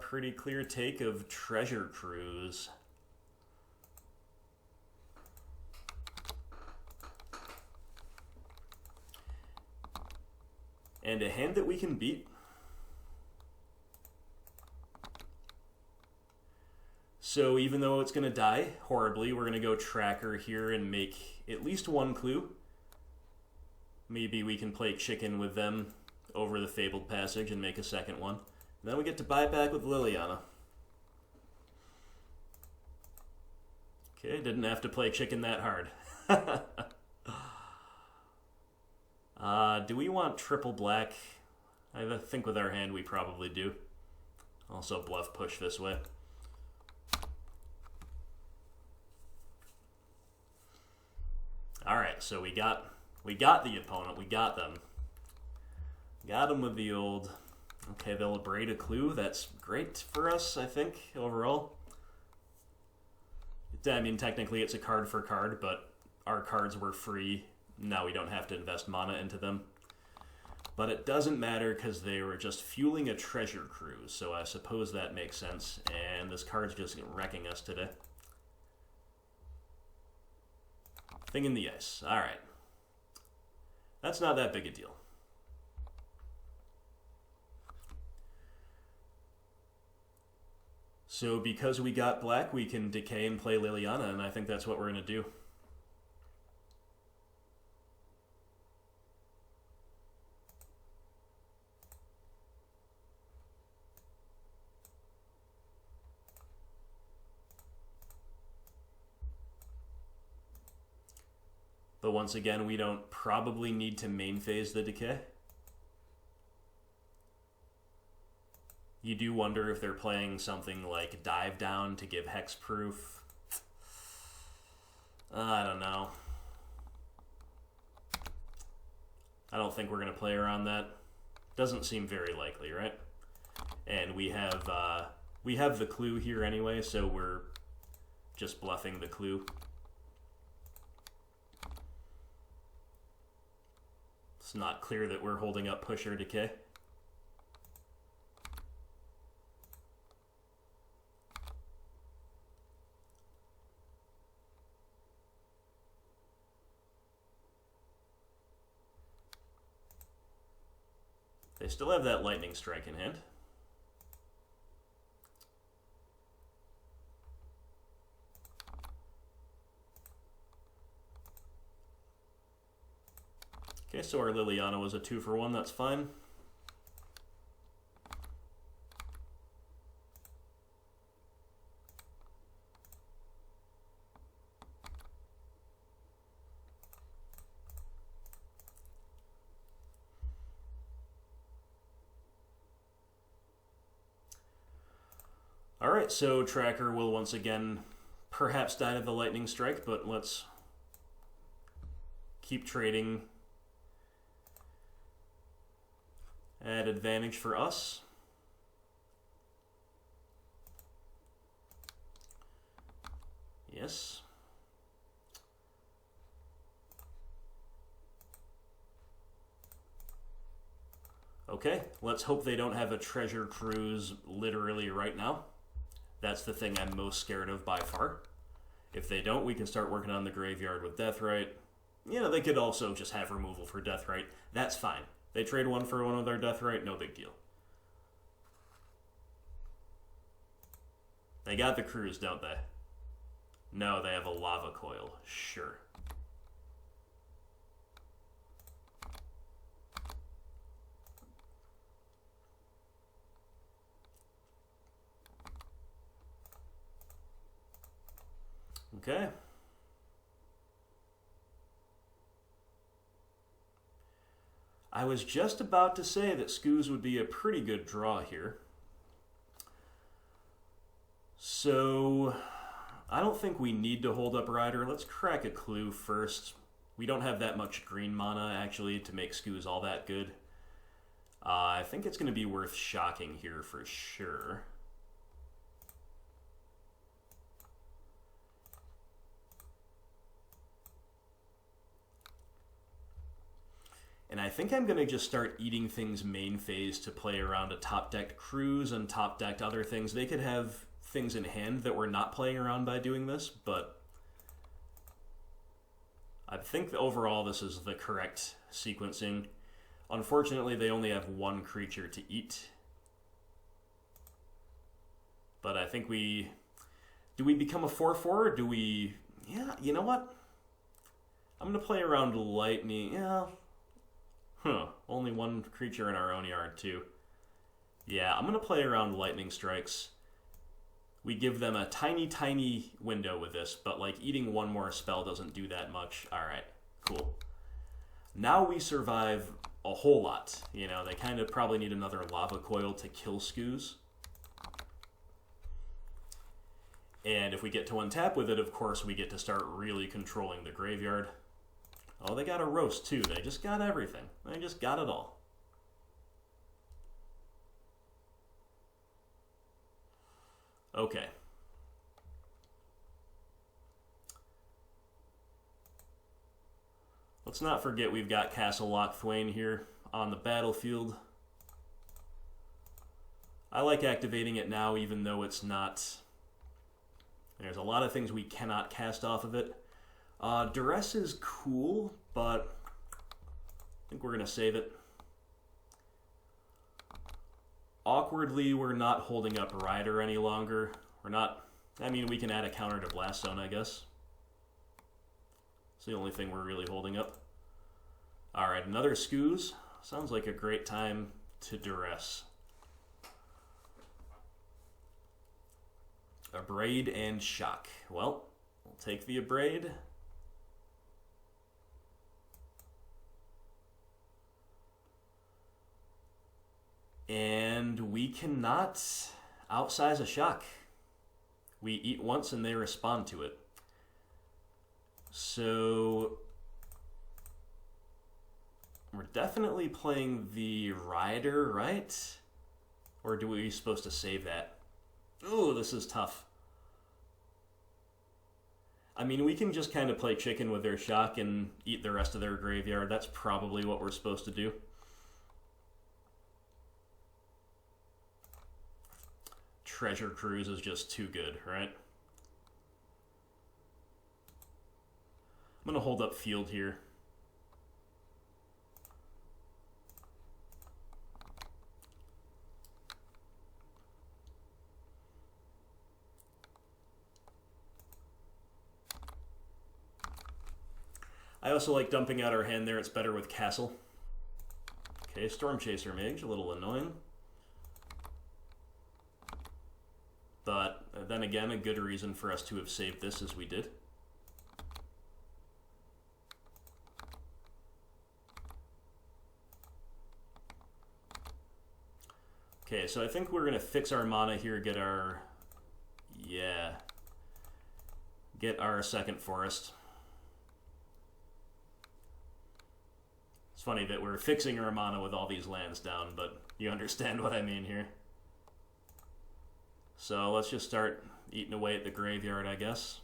Pretty clear take of Treasure Cruise. And a hand that we can beat. So even though it's going to die horribly, we're going to go Tracker here and make at least 1 clue. Maybe we can play chicken with them over the Fabled Passage and make a second one. And then we get to buy back with Liliana. Okay, didn't have to play chicken that hard. Do we want triple black? I think with our hand we probably do. Also bluff push this way. Alright, so we got the opponent, we got them. Got them with the old... Okay, they'll abrade a clue, that's great for us, I think, overall. I mean, technically it's a card for card, but our cards were free. Now we don't have to invest mana into them. But it doesn't matter because they were just fueling a treasure cruise, so I suppose that makes sense. And this card's just wrecking us today. Thing in the ice. Alright. That's not that big a deal. So because we got black, we can decay and play Liliana, and I think that's what we're going to do. But once again, we don't probably need to main phase the decay. You do wonder if they're playing something like Dive Down to give hexproof. I don't know. I don't think we're going to play around that. Doesn't seem very likely, right? And we have the clue here anyway, so we're just bluffing the clue. It's not clear that we're holding up push or decay. They still have that lightning strike in hand. Okay, so our Liliana was a 2-for-1, that's fine. Alright, so Tracker will once again perhaps die to the lightning strike, but let's keep trading at advantage for us. Yes. Okay, let's hope they don't have a treasure cruise literally right now. That's the thing I'm most scared of by far. If they don't, we can start working on the graveyard with Deathrite. You know, they could also just have removal for Deathrite. That's fine. They trade 1 for 1 with our Deathrite, no big deal. They got the cruise, don't they? No, they have a lava coil. Sure. Okay. I was just about to say that Scooze would be a pretty good draw here. So, I don't think we need to hold up Rider. Let's crack a clue first. We don't have that much green mana, actually, to make Scooze all that good. I think it's going to be worth shocking here for sure. And I think I'm going to just start eating things main phase to play around a top-decked Cruise and top-decked other things. They could have things in hand that we're not playing around by doing this, but I think that overall this is the correct sequencing. Unfortunately, they only have one creature to eat. But I think we... Do we become a 4-4 or do we... Yeah, you know what? I'm going to play around Lightning. Yeah. Only one creature in our own yard, too. Yeah, I'm going to play around Lightning Strikes. We give them a tiny, tiny window with this, but like eating one more spell doesn't do that much. Alright, cool. Now we survive a whole lot. You know, they kind of probably need another Lava Coil to kill Scooze. And if we get to untap with it, of course, we get to start really controlling the graveyard. Oh, they got a roast, too. They just got everything. They just got it all. Okay. Let's not forget we've got Castle Locthwain here on the battlefield. I like activating it now, even though it's not... There's a lot of things we cannot cast off of it. Duress is cool, but I think we're going to save it. Awkwardly, we're not holding up Rider any longer. We're not... I mean, we can add a counter to Blast Zone, I guess. It's the only thing we're really holding up. Alright, another Scooze. Sounds like a great time to Duress. Abrade and Shock. Well, we'll take the Abrade. And we cannot outsize a Shock. We eat once and they respond to it. So we're definitely playing the Rider, right? Or do we supposed to save that? Ooh, this is tough. I mean, we can just kind of play chicken with their Shock and eat the rest of their graveyard. That's probably what we're supposed to do. Treasure Cruise is just too good, right? I'm going to hold up field here. I also like dumping out our hand there. It's better with Castle. Okay, Storm Chaser Mage, a little annoying. But then again, a good reason for us to have saved this as we did. Okay, so I think we're going to fix our mana here, get our... Yeah. Get our second forest. It's funny that we're fixing our mana with all these lands down, but you understand what I mean here. So let's just start eating away at the graveyard, I guess.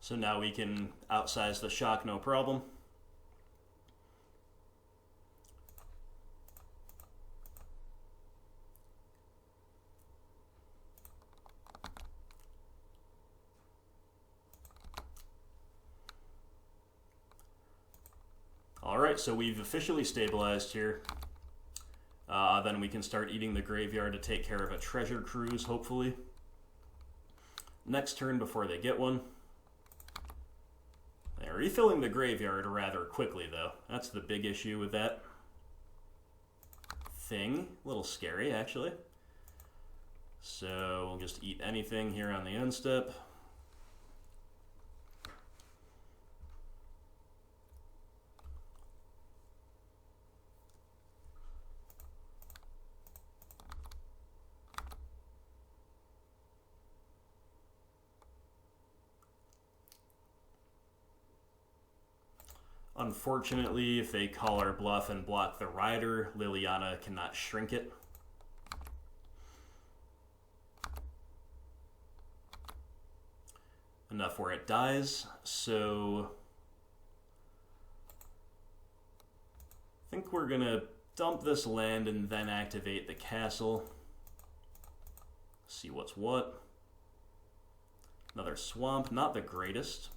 So now we can outsize the Shock, no problem. Alright, so we've officially stabilized here. Then we can start eating the graveyard to take care of a treasure cruise, hopefully. Next turn before they get one. They're refilling the graveyard rather quickly, though. That's the big issue with that thing. A little scary, actually. So we'll just eat anything here on the end step. Unfortunately, if they call our bluff and block the Rider, Liliana cannot shrink it. Enough where it dies, so I think we're gonna dump this land and then activate the castle. See what's what. Another swamp, not the greatest.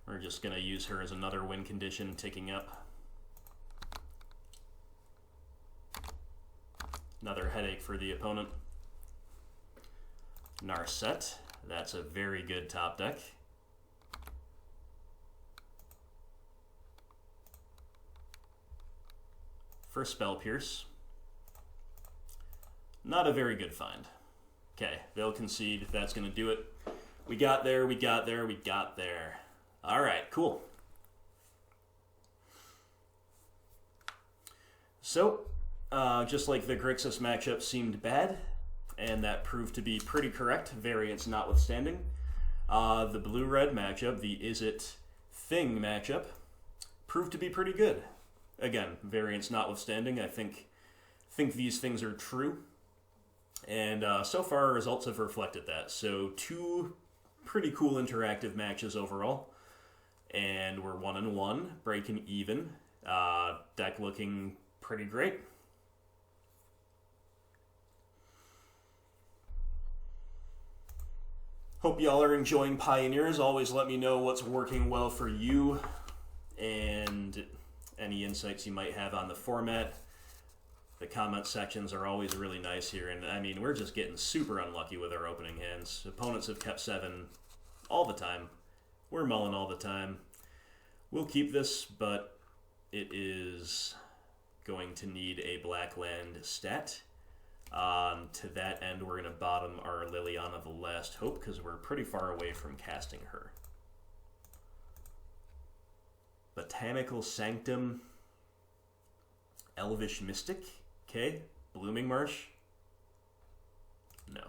We're just going to use her as another win condition, ticking up. Another headache for the opponent. Narset, that's a very good top deck. For Spell Pierce. Not a very good find. Okay, they'll concede. That's going to do it. We got there, we got there, we got there. Alright, cool. So, just like the Grixis matchup seemed bad, and that proved to be pretty correct, variance notwithstanding, the blue-red matchup, the Izzet Thing matchup, proved to be pretty good. Again, variance notwithstanding, I think these things are true, and so far our results have reflected that. So, two pretty cool interactive matches overall. And we're 1-1, breaking even. Deck looking pretty great. Hope y'all are enjoying Pioneers. Always let me know what's working well for you and any insights you might have on the format. The comment sections are always really nice here. And I mean, we're just getting super unlucky with our opening hands. Opponents have kept 7 all the time. We're mulling all the time. We'll keep this, but it is going to need a black land stat. To that end, we're going to bottom our Liliana the Last Hope because we're pretty far away from casting her. Botanical Sanctum, Elvish Mystic, okay. Blooming Marsh, no.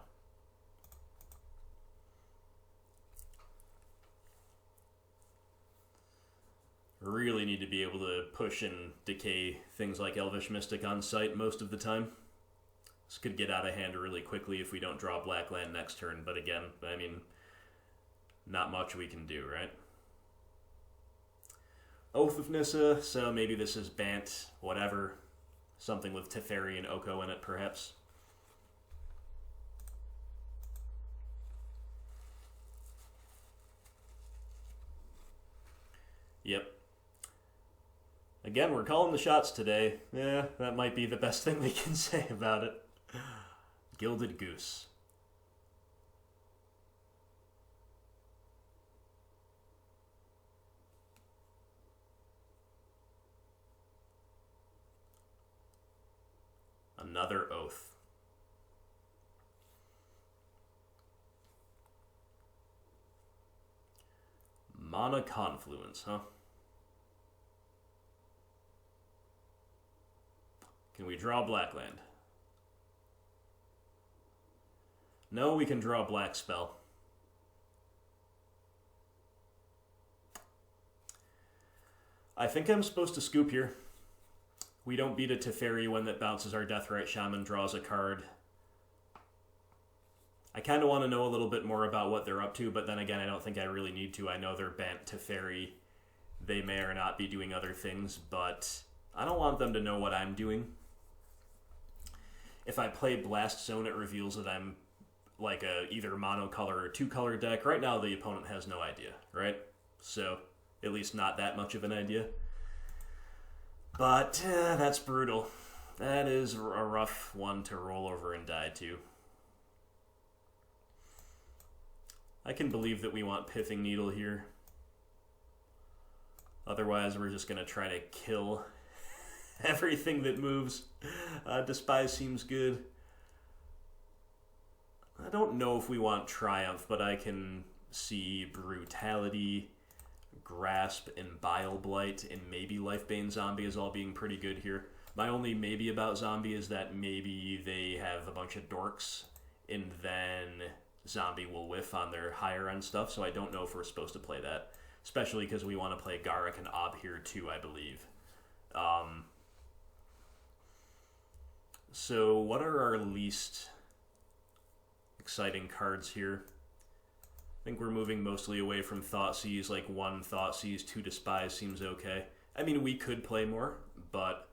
Really need to be able to push and decay things like Elvish Mystic on site most of the time. This could get out of hand really quickly if we don't draw black land next turn, but again, I mean, not much we can do, right? Oath of Nissa, so maybe this is Bant, whatever. Something with Teferi and Oko in it, perhaps. Yep. Again, we're calling the shots today. Yeah, that might be the best thing we can say about it. Gilded Goose. Another Oath. Mana Confluence, huh? Can we draw black land? No, we can draw black spell. I think I'm supposed to scoop here. We don't beat a Teferi one that bounces our Deathrite Shaman, draws a card. I kind of want to know a little bit more about what they're up to, but then again, I don't think I really need to. I know they're Bant Teferi. They may or not be doing other things, but I don't want them to know what I'm doing. If I play Blast Zone, it reveals that I'm like a either monocolor or two-color deck. Right now, the opponent has no idea, right? So, at least not that much of an idea. But, that's brutal. That is a rough one to roll over and die to. I can believe that we want Pithing Needle here. Otherwise, we're just going to try to kill everything that moves. Despise seems good. I don't know if we want Triumph, but I can see Brutality, Grasp, and Bile Blight, and maybe Lifebane Zombie as all being pretty good here. My only maybe about Zombie is that maybe they have a bunch of dorks, and then Zombie will whiff on their higher end stuff, so I don't know if we're supposed to play that. Especially because we want to play Garruk and Ob here too, I believe. So what are our least exciting cards here? I think we're moving mostly away from Thoughtseize, like 1 Thoughtseize, 2 Despise seems okay. I mean, we could play more, but,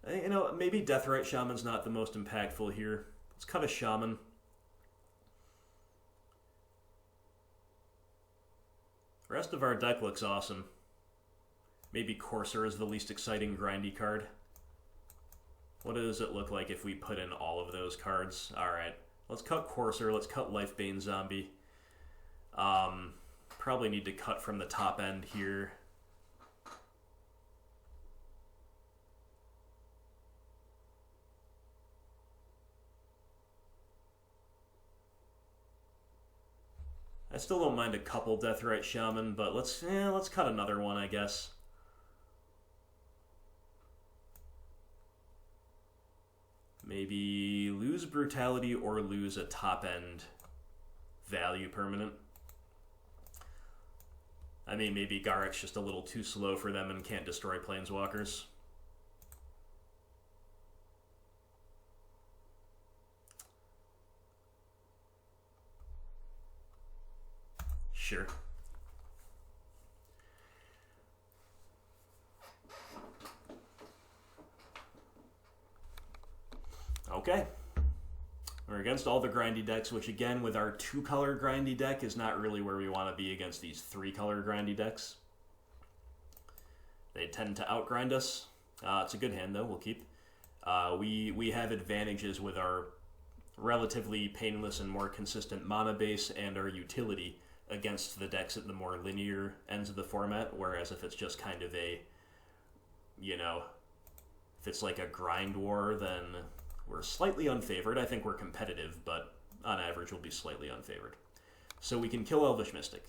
you know, maybe Deathrite Shaman's not the most impactful here. Let's cut a Shaman. The rest of our deck looks awesome. Maybe Courser is the least exciting grindy card. What does it look like if we put in all of those cards? Alright, let's cut Courser, let's cut Lifebane Zombie. Probably need to cut from the top end here. I still don't mind a couple Deathrite Shaman, but let's cut another one, I guess. Maybe lose Brutality or lose a top-end value permanent. I mean, maybe Garruk's just a little too slow for them and can't destroy Planeswalkers. Sure. Okay. We're against all the grindy decks, which again, with our 2-color grindy deck, is not really where we want to be against these 3-color grindy decks. They tend to outgrind us. It's a good hand, though. We'll keep. We have advantages with our relatively painless and more consistent mana base and our utility against the decks at the more linear ends of the format, whereas if it's just kind of a, you know, if it's like a grind war, then we're slightly unfavored. I think we're competitive, but on average we'll be slightly unfavored. So we can kill Elvish Mystic.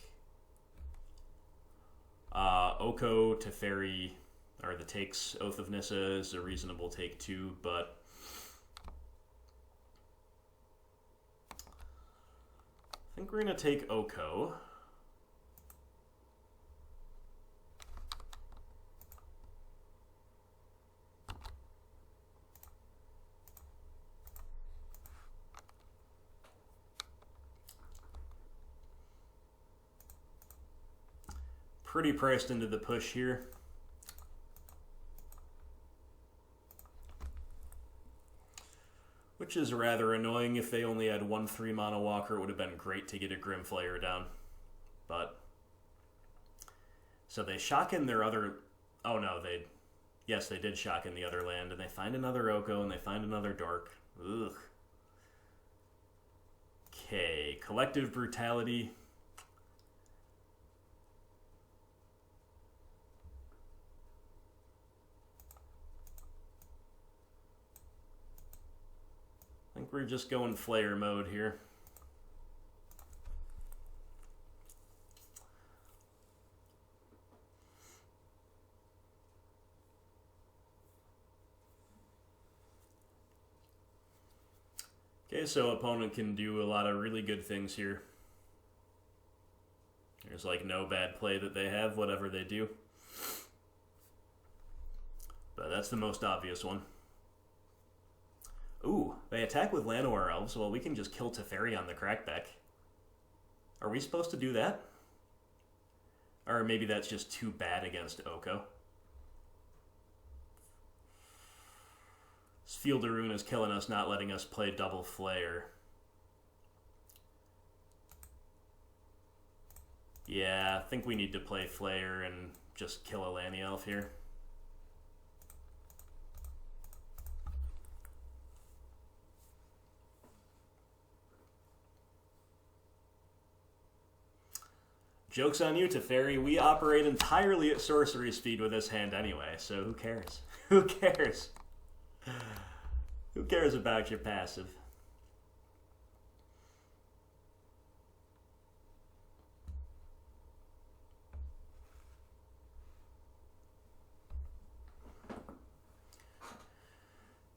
Oko, Teferi are the takes. Oath of Nissa is a reasonable take too, but I think we're going to take Oko. Pretty priced into the push here. Which is rather annoying. If they only had 1 3-mana walker, it would have been great to get a Grim Flayer down. But so they shock in their other... Oh no, yes, they did shock in the other land, and they find another Oko, and they find another Dark. Ugh. Okay, Collective Brutality. I think we're just going Flayer mode here. Okay, so opponent can do a lot of really good things here. There's like no bad play that they have, whatever they do. But that's the most obvious one. Ooh, they attack with Llanowar Elves. Well, we can just kill Teferi on the crackback. Are we supposed to do that? Or maybe that's just too bad against Oko. This Field of Ruin is killing us, not letting us play double Flayer. Yeah, I think we need to play Flayer and just kill a Lanny Elf here. Joke's on you, Teferi. We operate entirely at sorcery speed with this hand anyway, so who cares? Who cares? Who cares about your passive?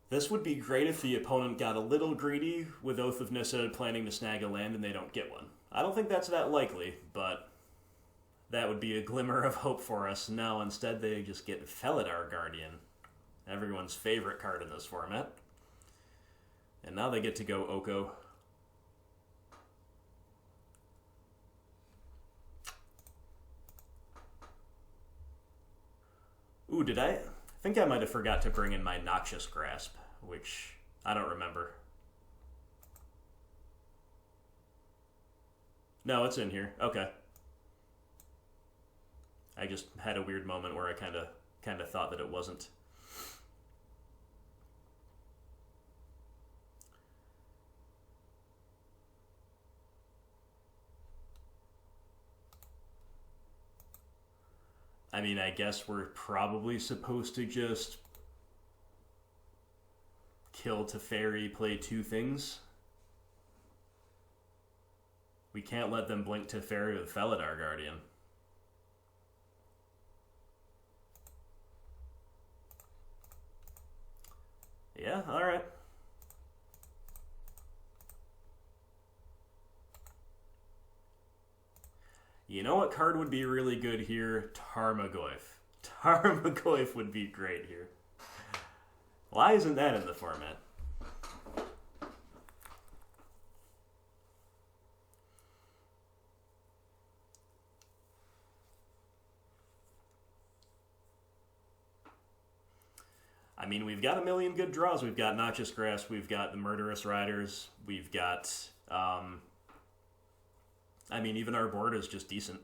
This would be great if the opponent got a little greedy with Oath of Nissa planning to snag a land and they don't get one. I don't think that's that likely, but that would be a glimmer of hope for us. No, instead they just get Felidar Guardian, everyone's favorite card in this format. And now they get to go Oko. Ooh, did I think I might have forgot to bring in my Noxious Grasp, which I don't remember. No, it's in here. Okay. I just had a weird moment where I kind of thought that it wasn't. I mean, I guess we're probably supposed to just kill Teferi, play two things. We can't let them blink Teferi with Felidar Guardian. Yeah, alright. You know what card would be really good here? Tarmogoyf. Tarmogoyf would be great here. Why isn't that in the format? I mean, we've got a million good draws. We've got Noxious Grasp, we've got the Murderous Riders, we've got... I mean, even our board is just decent.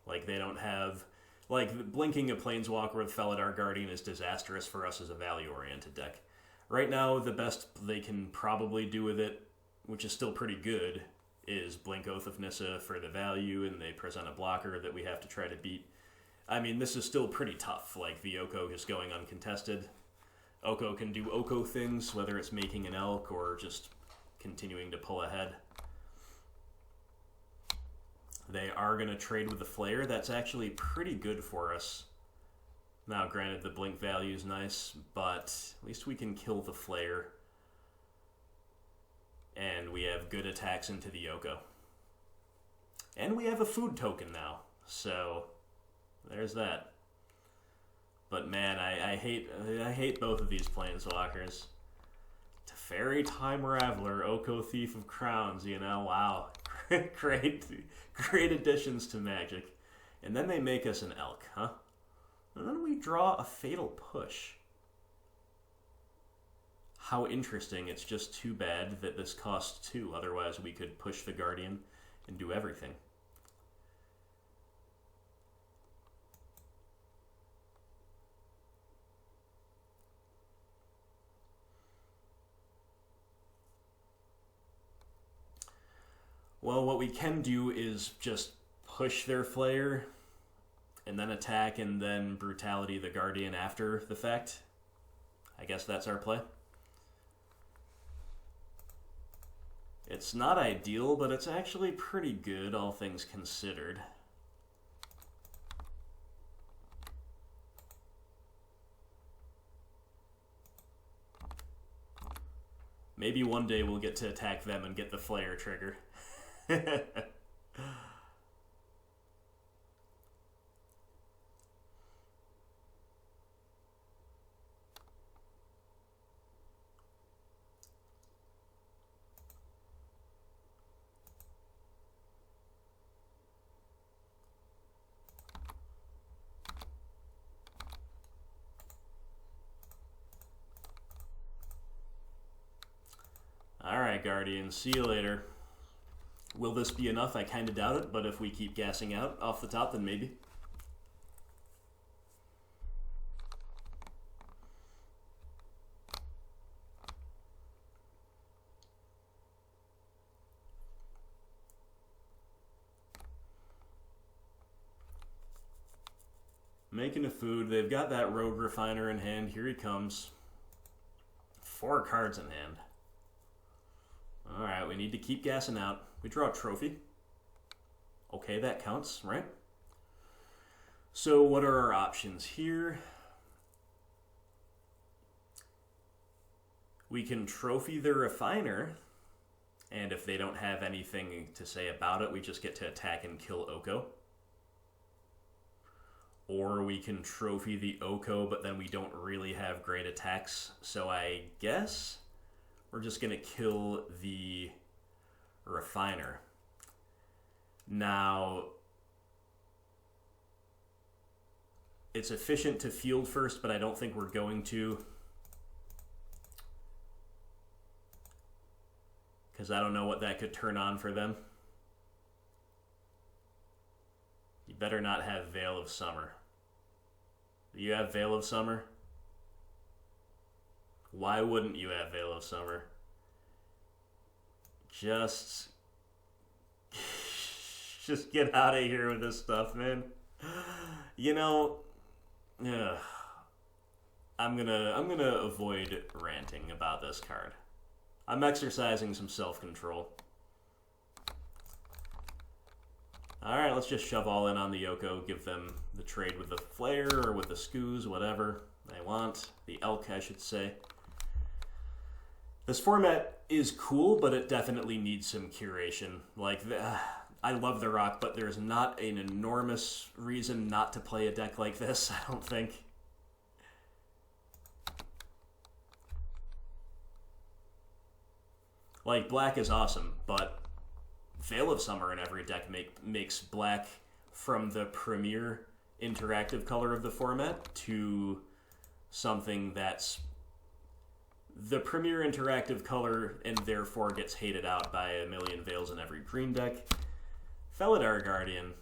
Like, they don't have... Like, blinking a Planeswalker with Felidar Guardian is disastrous for us as a value-oriented deck. Right now, the best they can probably do with it, which is still pretty good, is blink Oath of Nissa for the value, and they present a blocker that we have to try to beat. I mean, this is still pretty tough. Like, the Oko is going uncontested. Oko can do Oko things, whether it's making an Elk or just continuing to pull ahead. They are going to trade with the Flayer. That's actually pretty good for us. Now, granted, the blink value is nice, but at least we can kill the Flayer. And we have good attacks into the Oko. And we have a food token now, so there's that. But man, I hate both of these Planeswalkers. Teferi, Time Raveler, Oko, Thief of Crowns, you know, wow. Great additions to Magic. And then they make us an Elk, huh? And then we draw a Fatal Push. How interesting. It's just too bad that this costs 2. Otherwise we could push the Guardian and do everything. Well, what we can do is just push their Flayer, and then attack, and then Brutality the Guardian after the fact. I guess that's our play. It's not ideal, but it's actually pretty good, all things considered. Maybe one day we'll get to attack them and get the Flayer trigger. Alright, Guardian, see you later. Will this be enough? I kind of doubt it, but if we keep gassing out off the top, then maybe. Making a food. They've got that Rogue Refiner in hand. Here he comes. 4 cards in hand. Alright, we need to keep gassing out. We draw a trophy. Okay, that counts, right? So what are our options here? We can trophy the Refiner, and if they don't have anything to say about it, we just get to attack and kill Oko. Or we can trophy the Oko, but then we don't really have great attacks. So I guess we're just going to kill the Refiner. Now, it's efficient to field first, but I don't think we're going to. Because I don't know what that could turn on for them. You better not have Veil of Summer. Do you have Veil of Summer? Why wouldn't you have Veil of Summer? Just get out of here with this stuff, man. You know, I'm gonna avoid ranting about this card. I'm exercising some self-control. Alright, let's just shove all in on the Yoko, give them the trade with the Flayer or with the Skoos, whatever they want. The Elk, I should say. This format is cool, but it definitely needs some curation. Like, I love the Rock, but there's not an enormous reason not to play a deck like this, I don't think. Like, black is awesome, but Veil of Summer in every deck makes black from the premier interactive color of the format to something that's the premier interactive color and therefore gets hated out by a million Veils in every green deck. Felidar Guardian.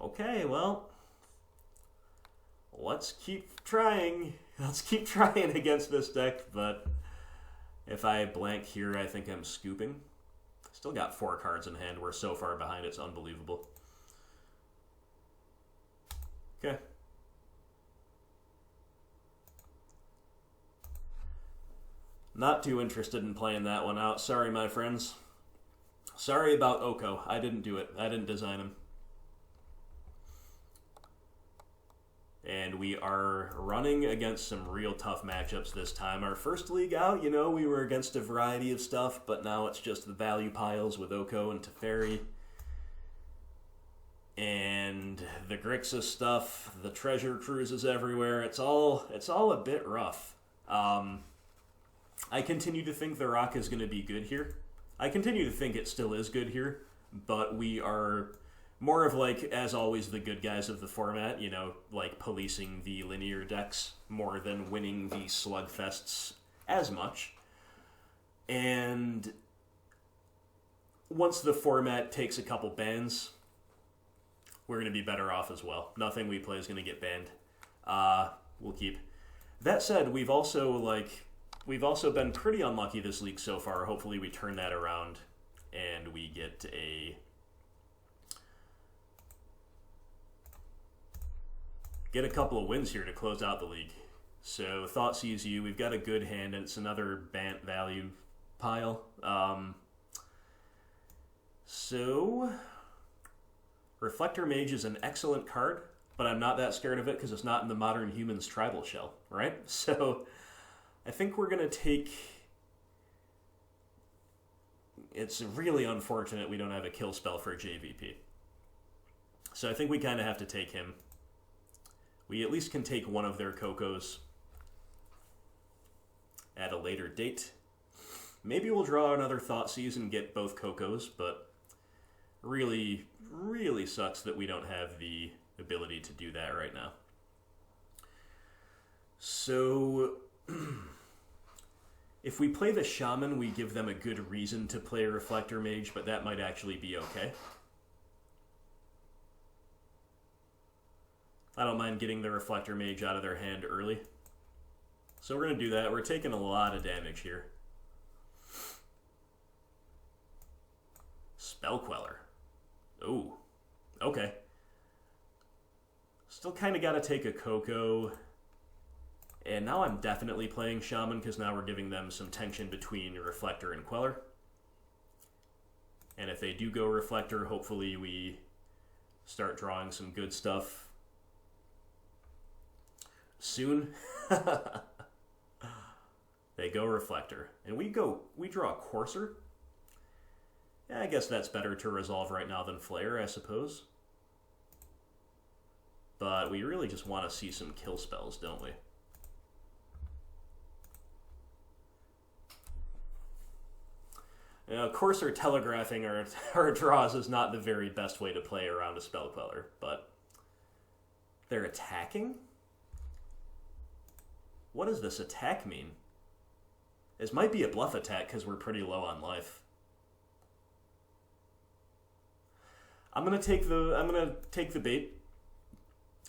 Okay, well, let's keep trying. Let's keep trying against this deck, but if I blank here, I think I'm scooping. Still got 4 cards in hand. We're so far behind, it's unbelievable. Okay. Not too interested in playing that one out. Sorry, my friends. Sorry about Oko. I didn't do it. I didn't design him. And we are running against some real tough matchups this time. Our first league out, you know, we were against a variety of stuff, but now it's just the value piles with Oko and Teferi. And the Grixis stuff, the treasure cruises everywhere. It's all a bit rough. I continue to think the Rock is going to be good here. I continue to think it still is good here, but we are more of, like, as always, the good guys of the format, you know, like policing the linear decks more than winning the slugfests as much. And once the format takes a couple bans, we're going to be better off as well. Nothing we play is going to get banned. We'll keep. That said, we've also been pretty unlucky this league so far. Hopefully we turn that around and we get a couple of wins here to close out the league. So Thoughtseize You, we've got a good hand, and it's another Bant value pile. So Reflector Mage is an excellent card, but I'm not that scared of it because it's not in the Modern Humans tribal shell, right? So I think we're going to take... It's really unfortunate we don't have a kill spell for JVP. So I think we kind of have to take him. We at least can take one of their Cocos at a later date. Maybe we'll draw another Thoughtseize and get both Cocos, but really, really sucks that we don't have the ability to do that right now. If we play the Shaman, we give them a good reason to play a Reflector Mage, but that might actually be okay. I don't mind getting the Reflector Mage out of their hand early. So we're going to do that. We're taking a lot of damage here. Spell Queller. Ooh. Okay. Still kind of got to take a Coco. And now I'm definitely playing Shaman, because now we're giving them some tension between Reflector and Queller. And if they do go Reflector, hopefully we start drawing some good stuff soon. They go Reflector. And we draw Courser. Yeah, I guess that's better to resolve right now than Flayer, I suppose. But we really just want to see some kill spells, don't we? You know, Courser telegraphing our draws is not the very best way to play around a Spell Queller, but they're attacking? What does this attack mean? This might be a bluff attack because we're pretty low on life. I'm gonna take the bait.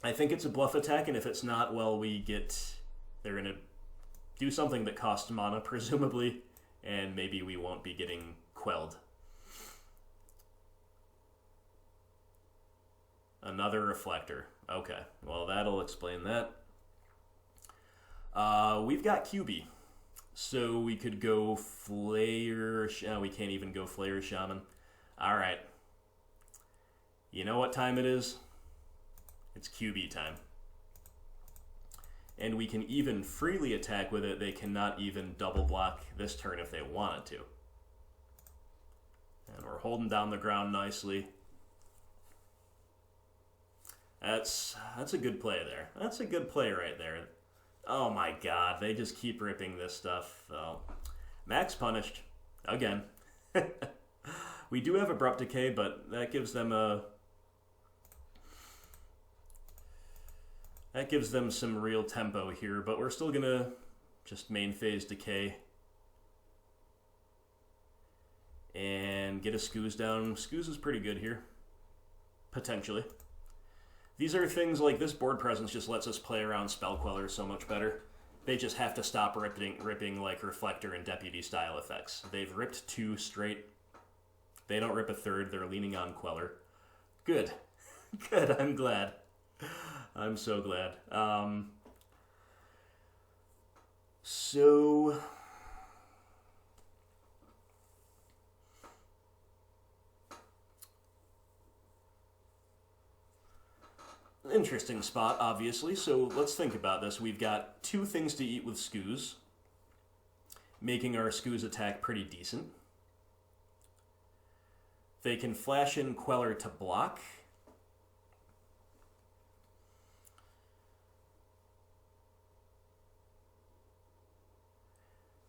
I think it's a bluff attack, and if it's not, well, they're gonna do something that costs mana, presumably, and maybe we won't be getting quelled. Another Reflector. Okay, well, that'll explain that. We've got QB. So we could go Flayer... we can't even go Flayer Shaman. Alright. You know what time it is? It's QB time. And we can even freely attack with it. They cannot even double block this turn if they wanted to. And we're holding down the ground nicely. That's a good play there. That's a good play right there. Oh my god, they just keep ripping this stuff. Oh. Max punished. Again. We do have Abrupt Decay, but that gives them some real tempo here, but we're still gonna just main phase Decay. And get a Scooze down. Scooze is pretty good here. Potentially. These are things like this board presence just lets us play around Spell Queller so much better. They just have to stop ripping like Reflector and Deputy style effects. They've ripped 2 straight. They don't rip a 3rd. They're leaning on Queller. Good. Good, I'm glad. I'm so glad. So... interesting spot, obviously, so let's think about this. We've got 2 things to eat with Scooze, making our Scooze attack pretty decent. They can flash in Queller to block.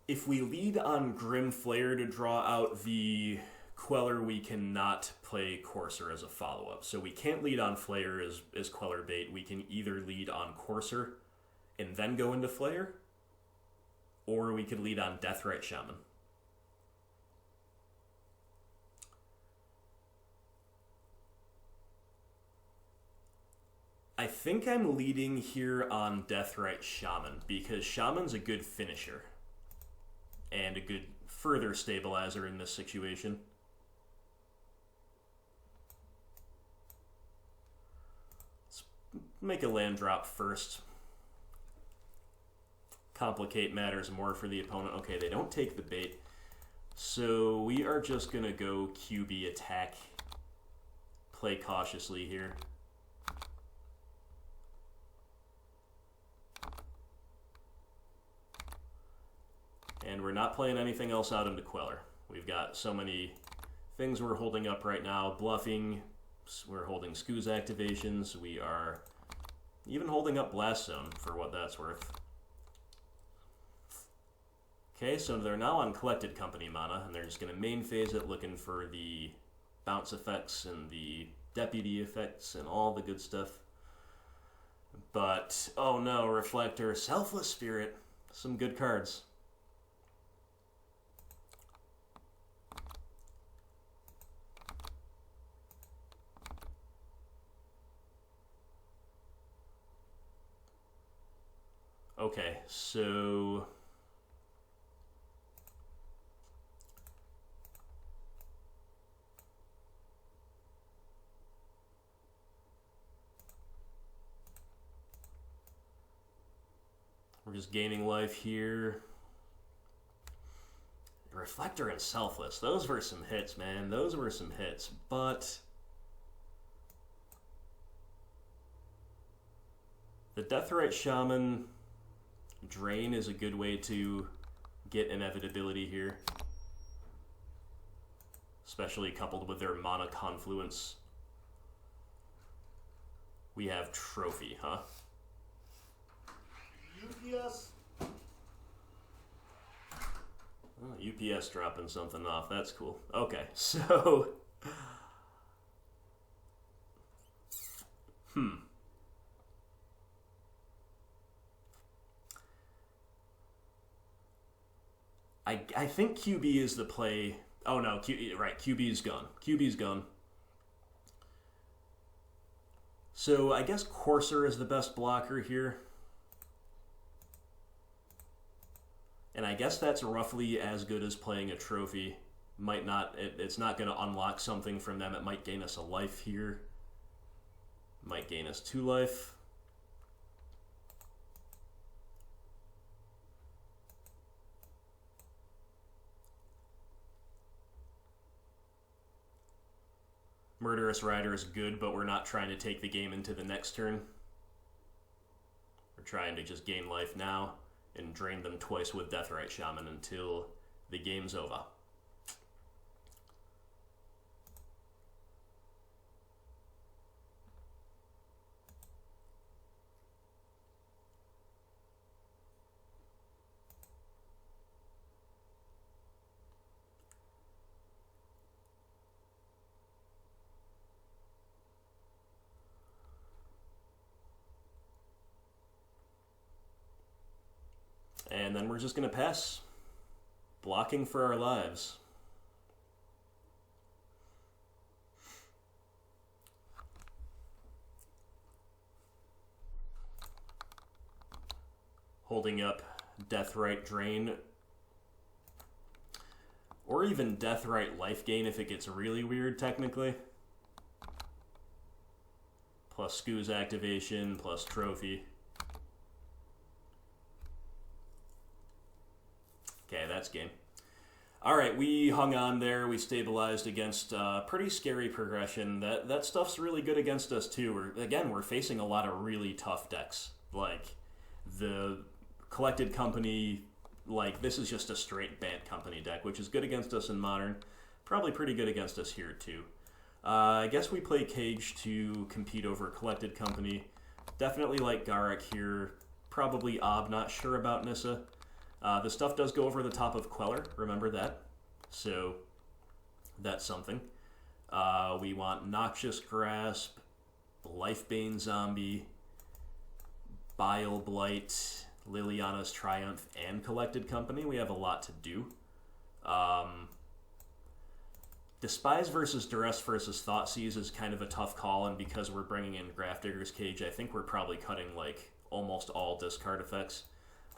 If we lead on Grim Flayer to draw out the Queller, we cannot play Courser as a follow-up. So we can't lead on Flayer as Queller bait. We can either lead on Courser and then go into Flayer, or we could lead on Deathrite Shaman. I think I'm leading here on Deathrite Shaman, because Shaman's a good finisher and a good further stabilizer in this situation. Make a land drop first. Complicate matters more for the opponent. Okay, they don't take the bait. So we are just going to go QB attack. Play cautiously here. And we're not playing anything else out into Queller. We've got so many things we're holding up right now. Bluffing. We're holding Scooze activations. We are even holding up Blast Zone for what that's worth. Okay, so they're now on Collected Company mana, and they're just going to main phase it, looking for the bounce effects and the deputy effects and all the good stuff. But, oh no, Reflector, Selfless Spirit, some good cards. Okay, so... we're just gaining life here. Reflector and Selfless. Those were some hits, man. Those were some hits. But the Deathrite Shaman Drain is a good way to get inevitability here. Especially coupled with their mana confluence. We have Trophy, huh? UPS. Oh, UPS dropping something off. That's cool. Okay, so... I think QB is the play. Oh no, right, QB's gone. QB's gone. So I guess Courser is the best blocker here. And I guess that's roughly as good as playing a trophy. Might not, it's not going to unlock something from them. It might gain us a life here. Might gain us 2 life. Murderous Rider is good, but we're not trying to take the game into the next turn. We're trying to just gain life now and drain them twice with Deathrite Shaman until the game's over. And then we're just going to pass. Blocking for our lives. Holding up Deathrite Drain. Or even Deathrite Life Gain if it gets really weird, technically. Plus Skoo's activation, plus Trophy. Okay, that's game. Alright, we hung on there. We stabilized against pretty scary progression. That stuff's really good against us, too. We're facing a lot of really tough decks. Like, the Collected Company, like, this is just a straight Bant Company deck, which is good against us in Modern. Probably pretty good against us here, too. I guess we play Cage to compete over Collected Company. Definitely like Garruk here. Probably Ob, not sure about Nissa. The stuff does go over the top of Queller, remember that. So, that's something. We want Noxious Grasp, Lifebane Zombie, Bile Blight, Liliana's Triumph, and Collected Company. We have a lot to do. Despise versus Duress versus Thoughtseize is kind of a tough call, and because we're bringing in Grafdigger's Cage, I think we're probably cutting, like, almost all discard effects.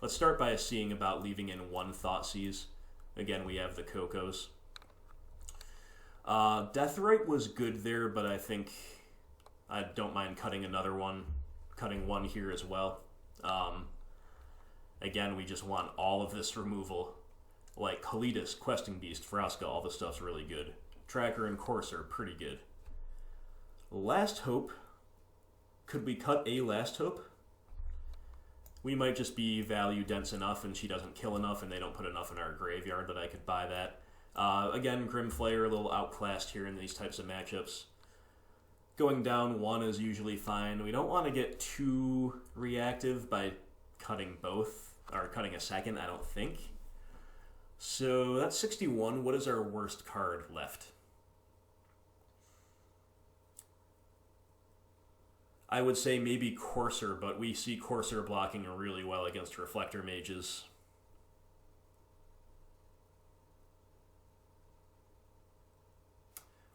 Let's start by seeing about leaving in 1 Thoughtseize. Again, we have the Cocos. Deathrite was good there, but I think I don't mind cutting another one. Cutting 1 here as well. Again, we just want all of this removal. Like Kalidas, Questing Beast, Vraska, all this stuff's really good. Tracker and Courser, pretty good. Last Hope. Could we cut a Last Hope? We might just be value dense enough and she doesn't kill enough and they don't put enough in our graveyard that I could buy that. Again, Grim Flayer a little outclassed here in these types of matchups. Going down 1 is usually fine. We don't want to get too reactive by cutting both, or cutting a second, I don't think. So that's 61. What is our worst card left? I would say maybe Courser, but we see Courser blocking really well against Reflector Mages.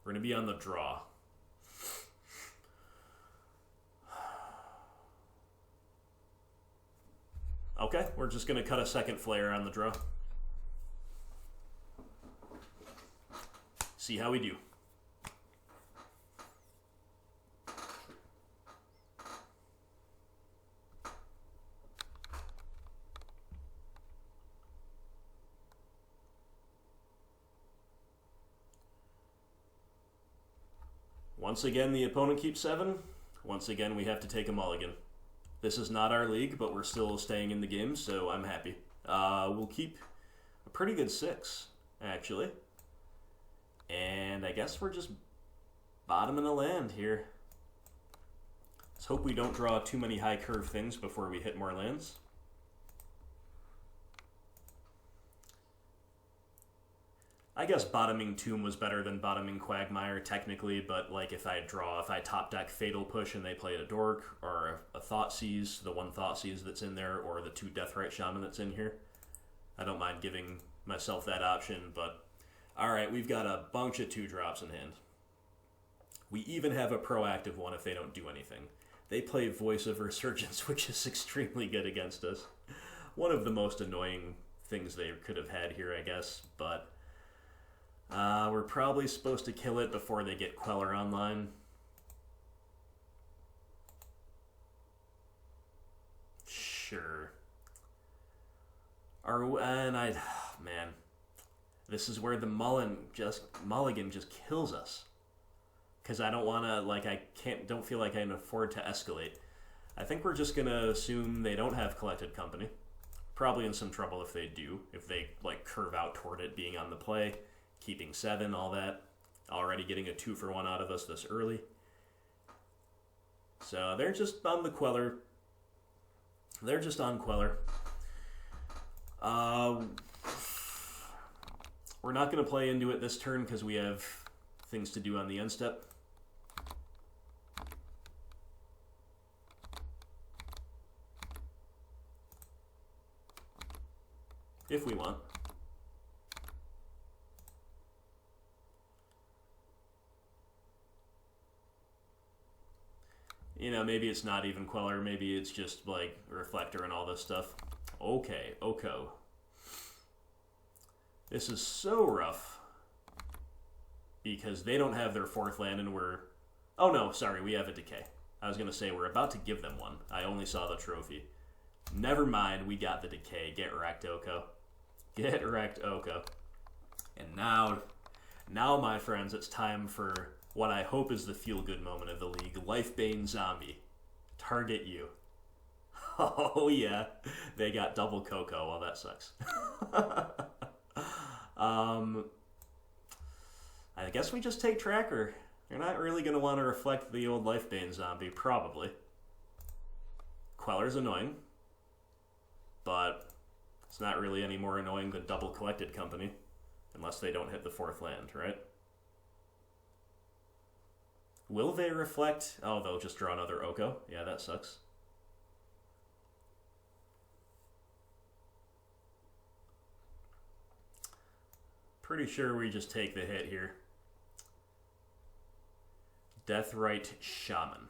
We're going to be on the draw. Okay, we're just going to cut a second Flayer on the draw. See how we do. Once again, the opponent keeps 7. Once again, we have to take a mulligan. This is not our league, but we're still staying in the game, so I'm happy. We'll keep a pretty good 6, actually. And I guess we're just bottoming a land here. Let's hope we don't draw too many high curve things before we hit more lands. I guess bottoming Tomb was better than bottoming Quagmire, technically, but like if I top deck Fatal Push and they played a Dork, or a Thoughtseize, the one Thoughtseize that's in there, or the 2 Deathrite Shaman that's in here, I don't mind giving myself that option, but alright, we've got a bunch of 2-drops in hand. We even have a proactive one if they don't do anything. They play Voice of Resurgence, which is extremely good against us. One of the most annoying things they could have had here, I guess, but we're probably supposed to kill it before they get Queller online. Sure. Man, this is where the mulligan just kills us. Because I don't want to, don't feel like I can afford to escalate. I think we're just going to assume they don't have Collected Company. Probably in some trouble if they do. If they, curve out toward it being on the play. Keeping 7, all that. Already getting a 2-for-1 out of us this early. So they're just on the Queller. They're just on Queller. We're not going to play into it this turn because we have things to do on the end step. If we want. You know, maybe it's not even Queller, maybe it's just, Reflector and all this stuff. Okay, Oko. This is so rough. Because they don't have their 4th land and we're... Oh no, sorry, we have a Decay. I was going to say, we're about to give them one. I only saw the trophy. Never mind, we got the Decay. Get wrecked, Oko. Get wrecked, Oko. And now, my friends, it's time for what I hope is the feel-good moment of the league. Lifebane Zombie. Target you. Oh, yeah. They got double Coco. Well, that sucks. I guess we just take Tracker. You're not really going to want to reflect the old Lifebane Zombie, probably. Queller's annoying. But it's not really any more annoying than double Collected Company. Unless they don't hit the 4th land, right? Will they reflect? Oh, they'll just draw another Oko. Yeah, that sucks. Pretty sure we just take the hit here. Deathrite Shaman.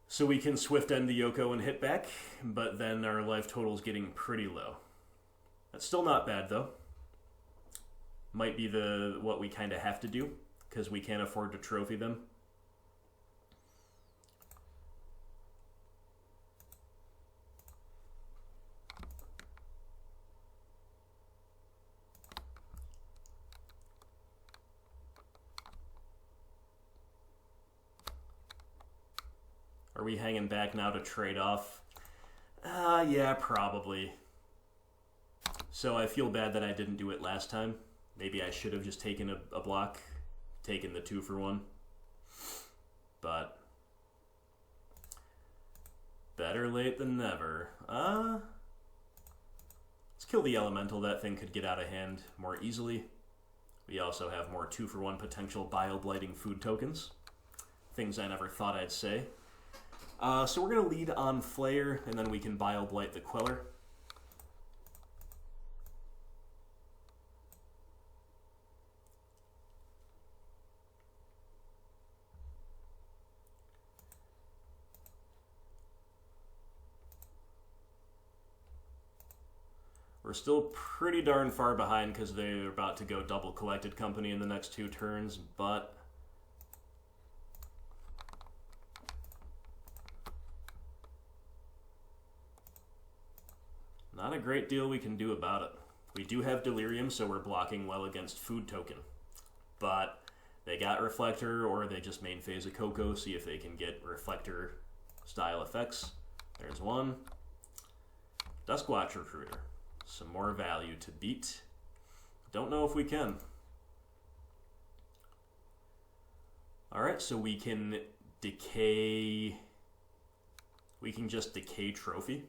So we can swift end the Yoko and hit back, but then our life total's getting pretty low. That's still not bad, though. Might be what we kind of have to do, because we can't afford to trophy them. Are we hanging back now to trade off? Yeah, probably. So I feel bad that I didn't do it last time. Maybe I should have just taken a block, taken the 2-for-1. But better late than never. Let's kill the elemental. That thing could get out of hand more easily. We also have more 2-for-1 potential Bile Blighting food tokens. Things I never thought I'd say. So we're going to lead on Flayer, and then we can Bile Blight the Queller. still pretty darn far behind because they're about to go double Collected Company in the next 2 turns, but not a great deal we can do about it. We do have Delirium, so we're blocking well against Food Token. But they got Reflector, or they just main phase a Coco, see if they can get Reflector-style effects. There's one. Duskwatch Recruiter. Some more value to beat. Don't know if we can. Alright, so we can decay... We can just decay Trophy.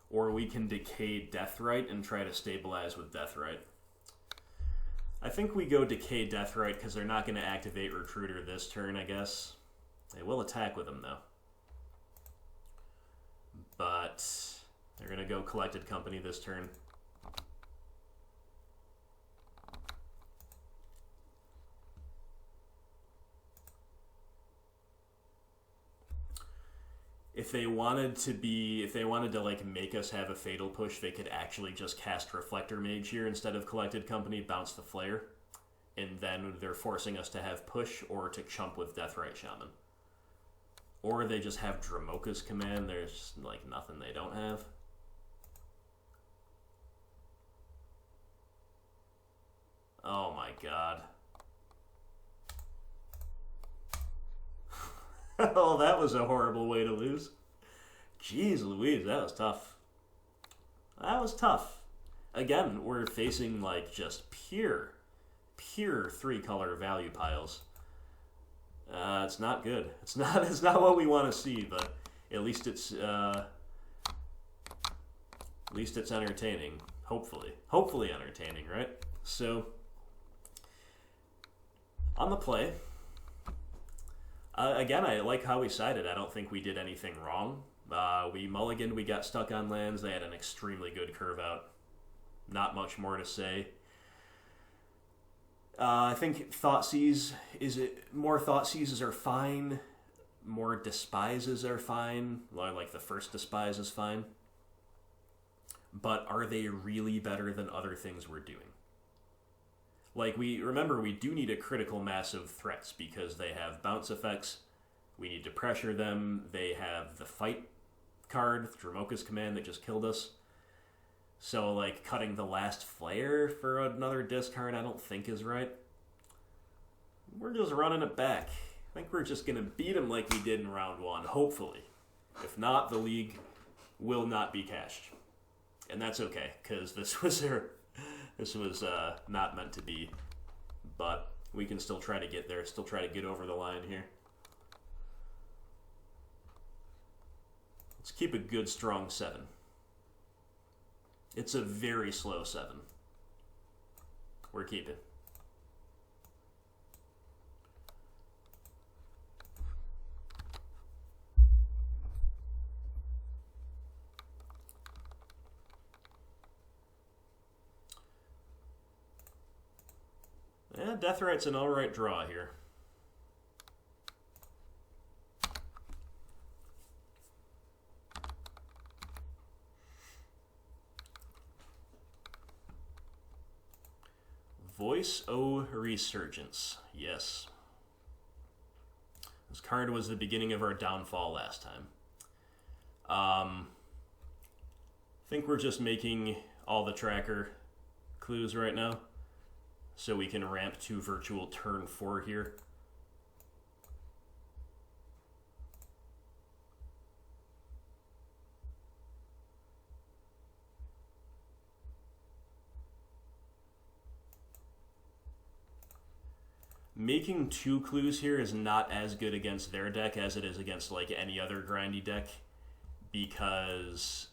Or we can decay Deathrite and try to stabilize with Deathrite. I think we go decay Deathrite because they're not going to activate Recruiter this turn, I guess. They will attack with him, though. But they're going to go Collected Company this turn. If they wanted to like make us have a Fatal Push, they could actually just cast Reflector Mage here instead of Collected Company, bounce the Flayer, and then they're forcing us to have Push or to chump with Deathrite Shaman. Or they just have Dramoka's Command. There's like nothing they don't have. Oh my god. Oh, that was a horrible way to lose. Jeez Louise, that was tough. That was tough. Again, we're facing like just pure 3-color value piles. It's not good. It's not what we want to see, but at least it's entertaining. Hopefully entertaining, right? So on the play. Again, I like how we sided. I don't think we did anything wrong. We mulliganed, we got stuck on lands. They had an extremely good curve out. Not much more to say. I think more Thoughtseizes are fine. More Despises are fine. Like the first Despise is fine. But are they really better than other things we're doing? Like, we do need a critical mass of threats because they have bounce effects. We need to pressure them. They have the fight card, Dramoka's Command, that just killed us. So, like, cutting the last Flayer for another discard I don't think is right. We're just running it back. I think we're just going to beat them like we did in round 1, hopefully. If not, the league will not be cashed. And that's okay, because this was not meant to be, but we can still try to get there, still try to get over the line here. Let's keep a good strong 7. It's a very slow 7. We're keeping. Yeah, Deathrite's an alright draw here. Voice O Resurgence. Yes. This card was the beginning of our downfall last time. I think we're just making all the tracker clues right now, so we can ramp to virtual turn 4 here. Making 2 clues here is not as good against their deck as it is against like any other grindy deck, because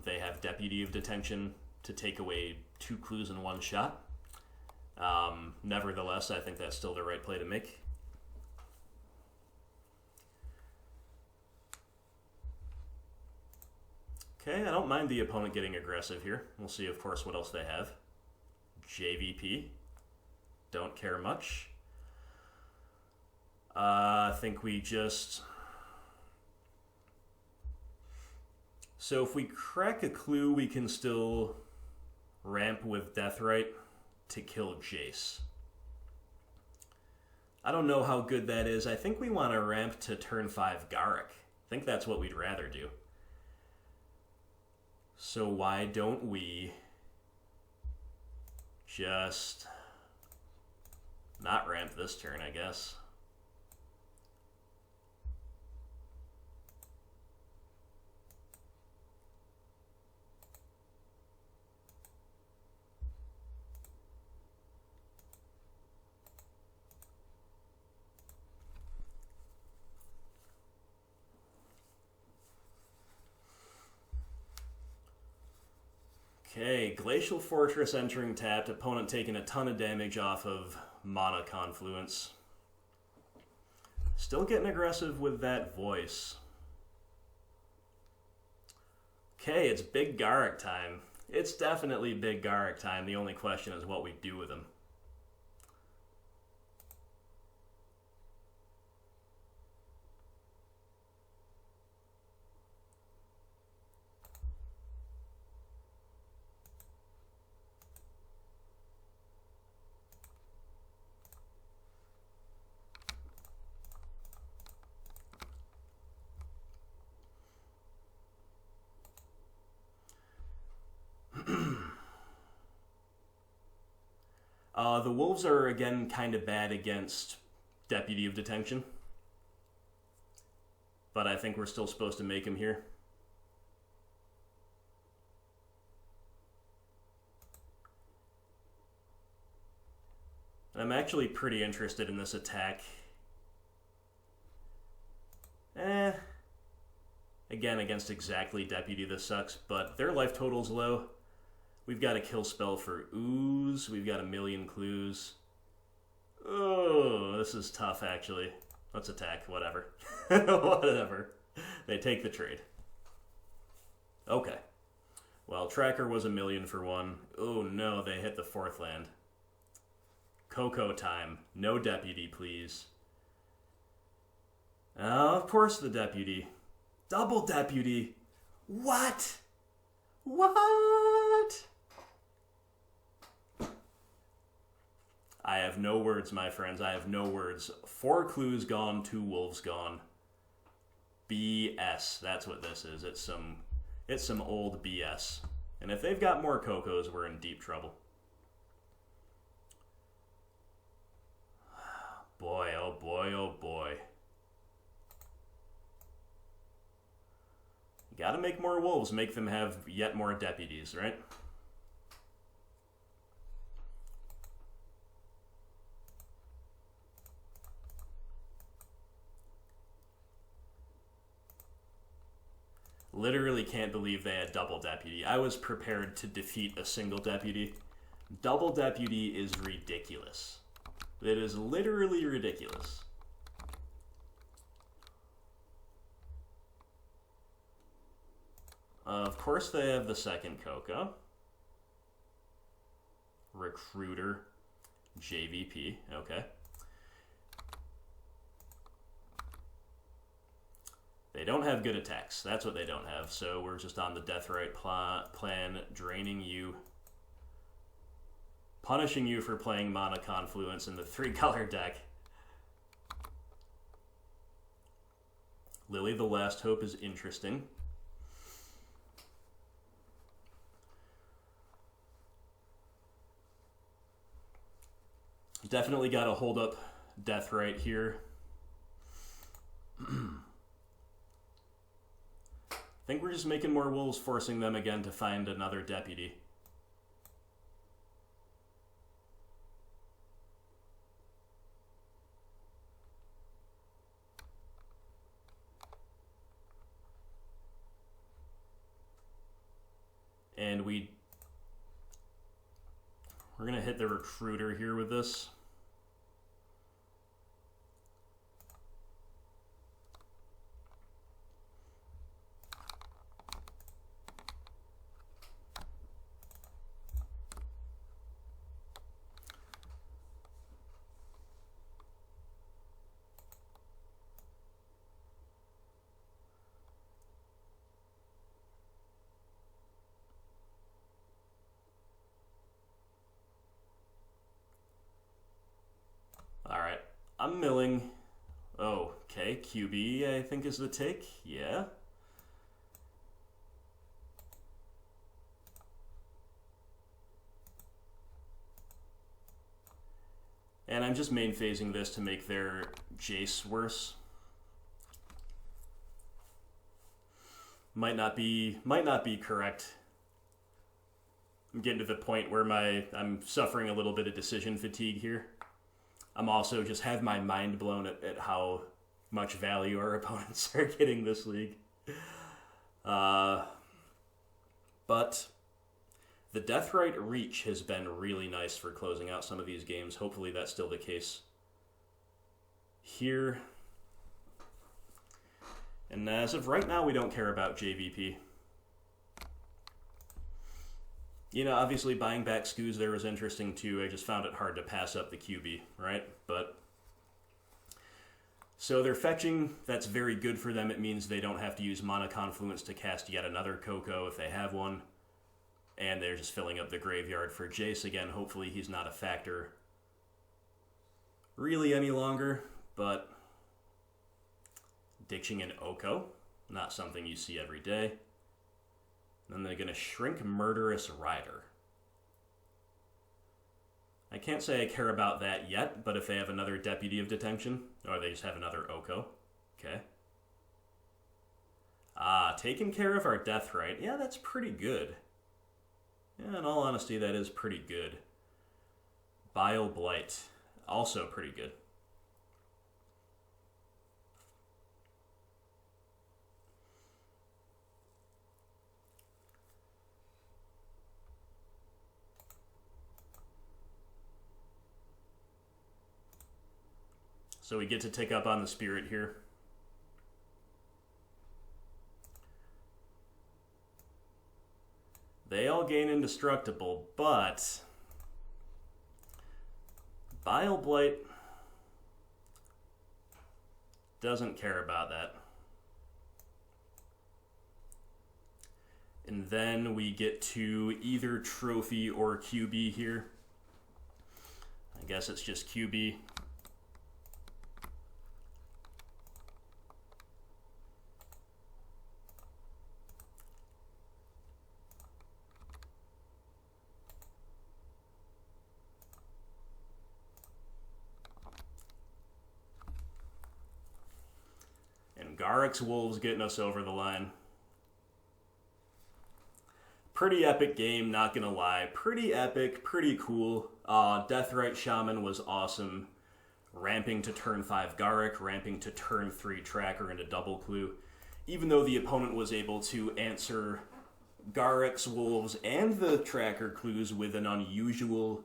they have Deputy of Detention to take away 2 clues in one shot. Nevertheless, I think that's still the right play to make. Okay, I don't mind the opponent getting aggressive here. We'll see, of course, what else they have. JVP. Don't care much. I think we just... So if we crack a clue, we can still ramp with Deathrite to kill Jace. I don't know how good that is. I think we want to ramp to turn 5 Garruk. I think that's what we'd rather do. So why don't we just not ramp this turn, I guess. Okay, Glacial Fortress entering tapped, opponent taking a ton of damage off of Mana Confluence. Still getting aggressive with that voice. Okay, it's big Garruk time. It's definitely big Garruk time. The only question is what we do with him. The Wolves are, again, kind of bad against Deputy of Detention. But I think we're still supposed to make him here. And I'm actually pretty interested in this attack. Again, against exactly Deputy, this sucks, but their life total's low. We've got a kill spell for Ooze. We've got a million clues. Oh, this is tough, actually. Let's attack. Whatever. Whatever. They take the trade. Okay. Well, Tracker was a million for one. Oh, no, they hit the 4th land. Coco time. No Deputy, please. Of course the Deputy. Double Deputy. What? What? I have no words, my friends. I have no words. 4 clues gone, 2 wolves gone. BS. That's what this is. It's some old BS. And if they've got more Cocos, we're in deep trouble. Boy, oh boy, oh boy. You gotta make more wolves, make them have yet more deputies, right? Literally can't believe they had double deputy. I was prepared to defeat a single deputy. Double deputy is ridiculous. It is literally ridiculous. Of course they have the second Coco. Recruiter. JVP. Okay. They don't have good attacks. That's what they don't have. So we're just on the Deathrite plan, draining you. Punishing you for playing Mana Confluence in the 3-color deck. Lily the Last Hope is interesting. Definitely got to hold up Deathrite here. I think we're just making more wolves, forcing them again to find another deputy. And we're going to hit the recruiter here with this. I'm milling. Oh, okay, QB I think is the take. Yeah. And I'm just main phasing this to make their Jace worse. Might not be correct. I'm getting to the point where I'm suffering a little bit of decision fatigue here. I'm also just have my mind blown at how much value our opponents are getting this league. But the Deathrite Reach has been really nice for closing out some of these games. Hopefully that's still the case here. And as of right now, we don't care about JVP. You know, obviously buying back Skoos there was interesting too. I just found it hard to pass up the QB, right? But so they're fetching. That's very good for them. It means they don't have to use Mana Confluence to cast yet another Coco if they have one. And they're just filling up the graveyard for Jace again. Hopefully he's not a factor really any longer, but ditching an Oko, not something you see every day. Then they're going to shrink Murderous Rider. I can't say I care about that yet, but if they have another Deputy of Detention, or they just have another Oko, okay. Taking care of our Deathrite. Yeah, that's pretty good. Yeah, in all honesty, that is pretty good. Bile Blight, also pretty good. So we get to take up on the Spirit here. They all gain Indestructible, but Bile Blight doesn't care about that. And then we get to either Trophy or QB here. I guess it's just QB. Garruk's Wolves getting us over the line. Pretty epic game, not gonna lie. Pretty epic, pretty cool. Deathrite Shaman was awesome. Ramping to turn 5 Garruk, ramping to turn 3 Tracker into Double Clue. Even though the opponent was able to answer Garruk's Wolves and the Tracker clues with an unusual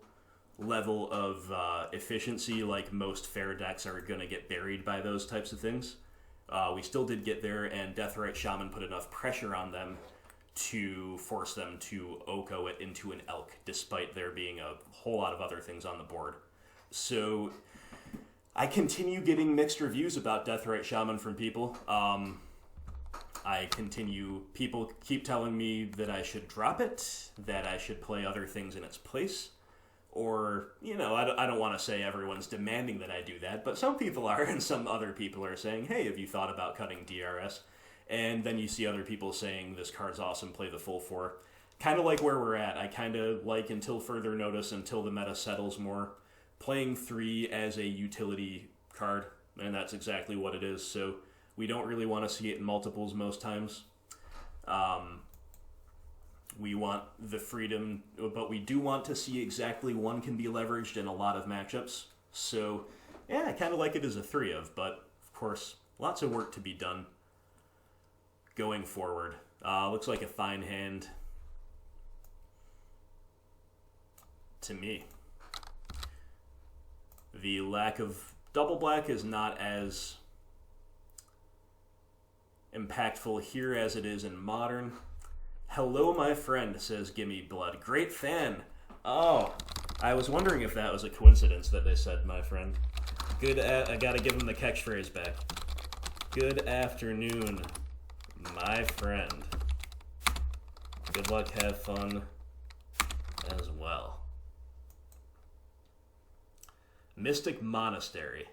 level of efficiency, like most fair decks are gonna get buried by those types of things. We still did get there, and Deathrite Shaman put enough pressure on them to force them to Oko it into an Elk, despite there being a whole lot of other things on the board. So I continue getting mixed reviews about Deathrite Shaman from people. People keep telling me that I should drop it, that I should play other things in its place. Or, you know, I don't want to say everyone's demanding that I do that, but some people are, and some other people are saying, hey, have you thought about cutting DRS? And then you see other people saying, this card's awesome, play the full 4. Kind of like where we're at. I kind of like, until further notice, until the meta settles more, playing 3 as a utility card, and that's exactly what it is. So we don't really want to see it in multiples most times. We want the freedom, but we do want to see exactly one can be leveraged in a lot of matchups. So, yeah, I kind of like it as a 3 of, but, of course, lots of work to be done going forward. Looks like a fine hand to me. The lack of double black is not as impactful here as it is in Modern. Hello, my friend, says Gimme Blood. Great fan. Oh, I was wondering if that was a coincidence that they said my friend. I gotta give him the catchphrase back. Good afternoon, my friend. Good luck, have fun as well. Mystic Monastery.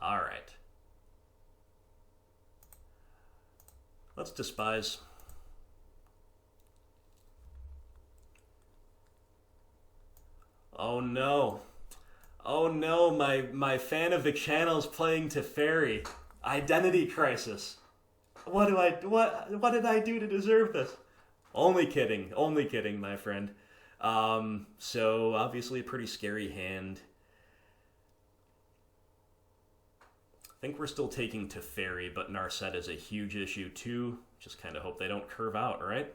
Alright. Let's Despise. Oh no. Oh no, my fan of the channel's playing Teferi. Identity crisis. What did I do to deserve this? Only kidding, my friend. So obviously a pretty scary hand. I think we're still taking Teferi, but Narset is a huge issue too. Just kind of hope they don't curve out, right?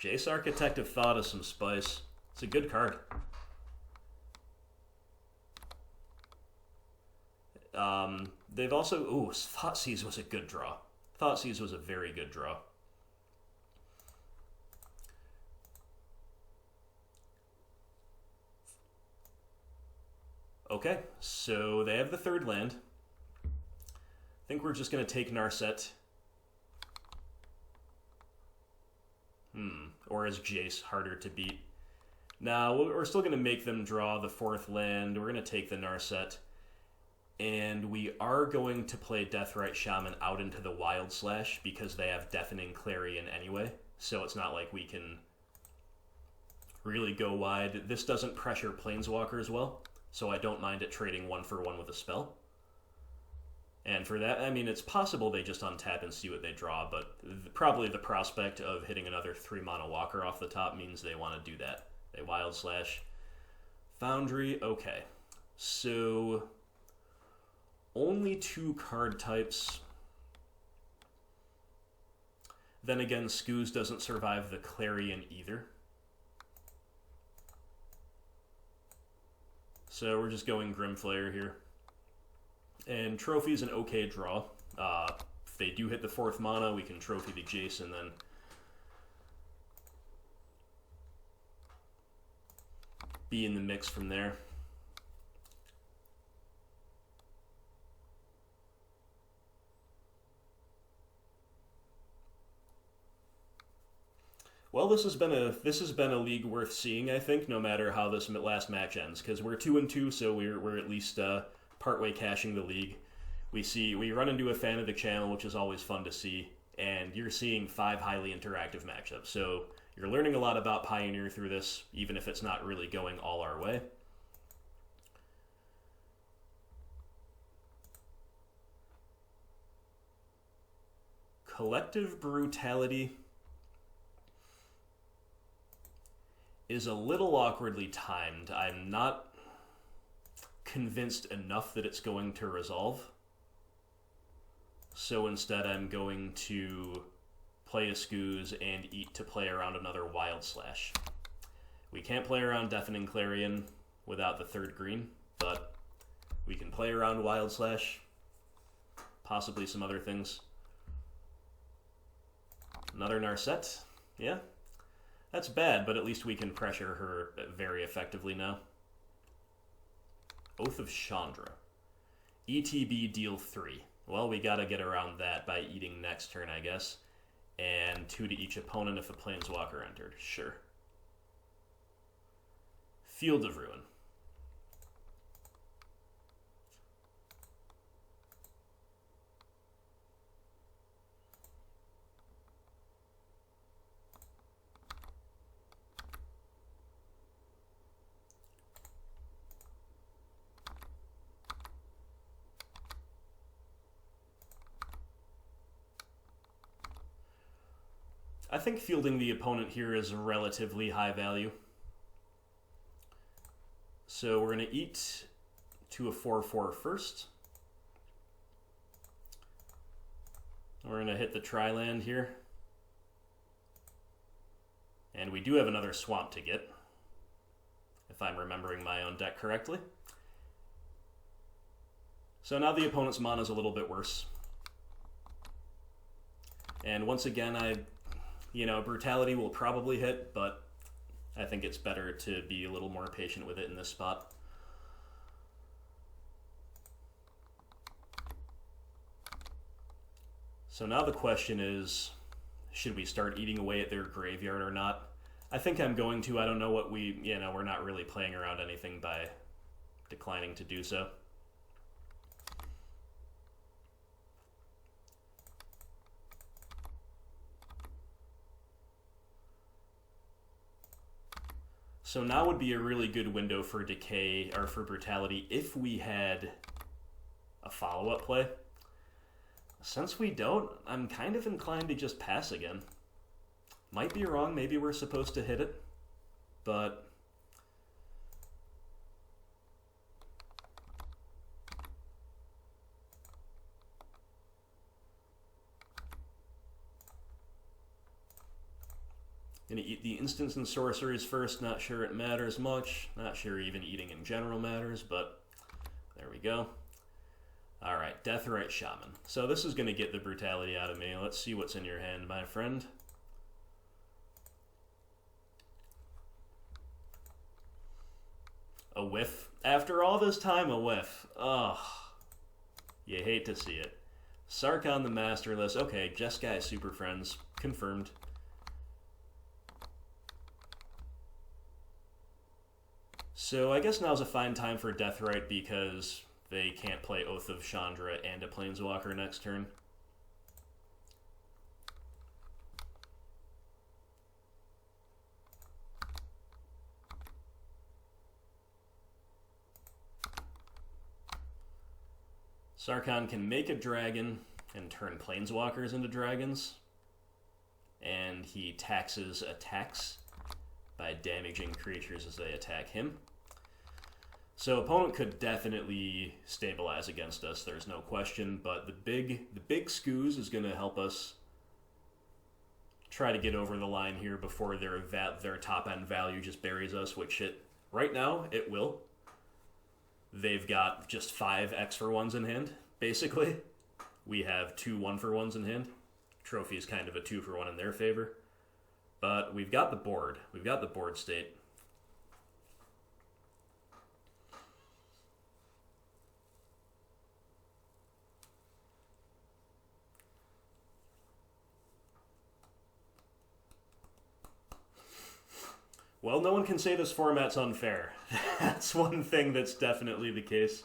Jace Architect of Thought is some spice. It's a good card. They've also... Ooh, Thoughtseize was a good draw. Thoughtseize was a very good draw. Okay, so they have the third land. I think we're just going to take Narset. Or is Jace harder to beat? Now, we're still going to make them draw the fourth land. We're going to take the Narset. And we are going to play Deathrite Shaman out into the Wild Slash because they have Deafening Clarion anyway. So it's not like we can really go wide. This doesn't pressure Planeswalkers well, so I don't mind it trading 1-for-1 with a spell. And for that, I mean, it's possible they just untap and see what they draw, but probably the prospect of hitting another 3-mana walker off the top means they want to do that. They Wild Slash. Foundry, okay. So... only 2 card types. Then again, Scooz doesn't survive the Clarion either. So we're just going Grim Flayer here. And Trophy's an okay draw. If they do hit the 4th mana, we can Trophy the Jace and then be in the mix from there. Well, this has been a league worth seeing, I think, no matter how this last match ends, because we're 2-2, so we're at least partway cashing the league. We run into a fan of the channel, which is always fun to see, and you're seeing 5 highly interactive matchups. So you're learning a lot about Pioneer through this, even if it's not really going all our way. Collective Brutality is a little awkwardly timed. I'm not convinced enough that it's going to resolve. So instead I'm going to play a Scooz and eat to play around another Wild Slash. We can't play around Deafening Clarion without the 3rd green, but we can play around Wild Slash, possibly some other things. Another Narset, yeah. That's bad, but at least we can pressure her very effectively now. Oath of Chandra. ETB deal 3. Well, we gotta get around that by eating next turn, I guess. And 2 to each opponent if a Planeswalker entered. Sure. Field of Ruin. I think fielding the opponent here is relatively high value. So we're going to eat to a 4/4 first. We're going to hit the Tri-land here. And we do have another swamp to get, if I'm remembering my own deck correctly. So now the opponent's mana is a little bit worse. And once again, Brutality will probably hit, but I think it's better to be a little more patient with it in this spot. So now the question is, should we start eating away at their graveyard or not? I think I'm going to. I don't know what we're not really playing around anything by declining to do so. So now would be a really good window for Decay, or for Brutality, if we had a follow-up play. Since we don't, I'm kind of inclined to just pass again. Might be wrong, maybe we're supposed to hit it, but... Gonna eat the instants and sorceries first, not sure it matters much, not sure even eating in general matters, but there we go. Alright, Deathrite Shaman. So this is gonna get the brutality out of me. Let's see what's in your hand, my friend. A whiff. After all this time, a whiff. Ugh. You hate to see it. Sarkhan the Masterless. Okay, Jeskai Superfriends. Confirmed. So I guess now's a fine time for Deathrite because they can't play Oath of Chandra and a Planeswalker next turn. Sarkhan can make a dragon and turn Planeswalkers into dragons. And he taxes attacks by damaging creatures as they attack him. So opponent could definitely stabilize against us, there's no question, but the big Scooze is going to help us try to get over the line here before their top-end value just buries us, which right now, it will. They've got just 5 X for 1s in hand, basically. We have 2 1 for 1s in hand. Trophy is kind of a 2 for 1 in their favor. But we've got the board. We've got the board state. Well, no one can say this format's unfair. That's one thing that's definitely the case.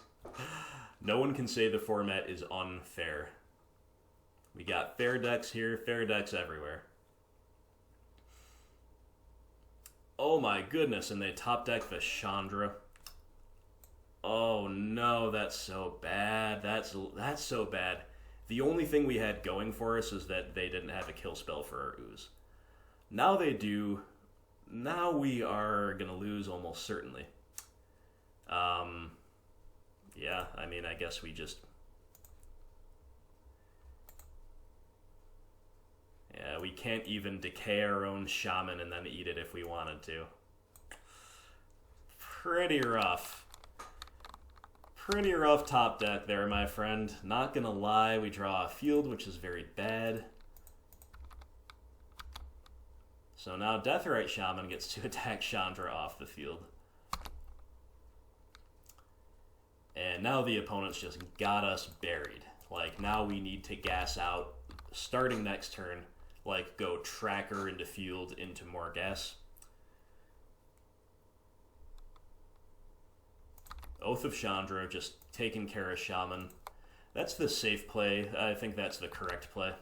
No one can say the format is unfair. We got fair decks here, fair decks everywhere. Oh my goodness, and they top deck the Chandra. Oh no, that's so bad. That's so bad. The only thing we had going for us is that they didn't have a kill spell for our Ooze. Now they do. Now we are going to lose almost certainly. Yeah, I mean, I guess we just... Yeah, we can't even decay our own Shaman and then eat it if we wanted to. Pretty rough. Pretty rough top deck there, my friend. Not gonna lie, we draw a field, which is very bad. So now Deathrite Shaman gets to attack Chandra off the field. And now the opponent's just got us buried. Like, now we need to gas out, starting next turn, like, go Tracker into field into more gas. Oath of Chandra, just taking care of Shaman. That's the safe play. I think that's the correct play.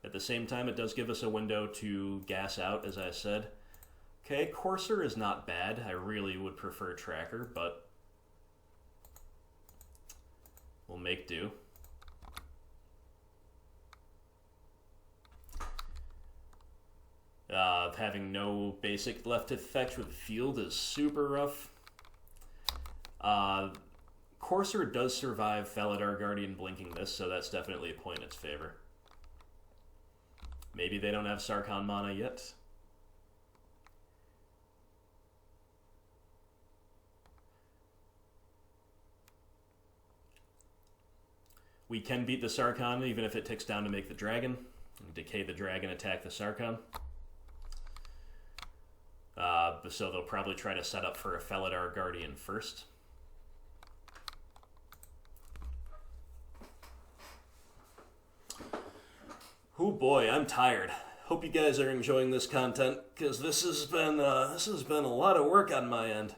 At the same time, it does give us a window to gas out, as I said. Okay, Courser is not bad. I really would prefer Tracker, but we'll make do. Having no basic left to fetch with field is super rough. Courser does survive Felidar Guardian blinking this, so that's definitely a point in its favor. Maybe they don't have Sarkhan mana yet. We can beat the Sarkhan even if it ticks down to make the dragon. Decay the dragon, attack the Sarkhan. So they'll probably try to set up for a Felidar Guardian first. Oh boy, I'm tired. Hope you guys are enjoying this content, because this has been a lot of work on my end.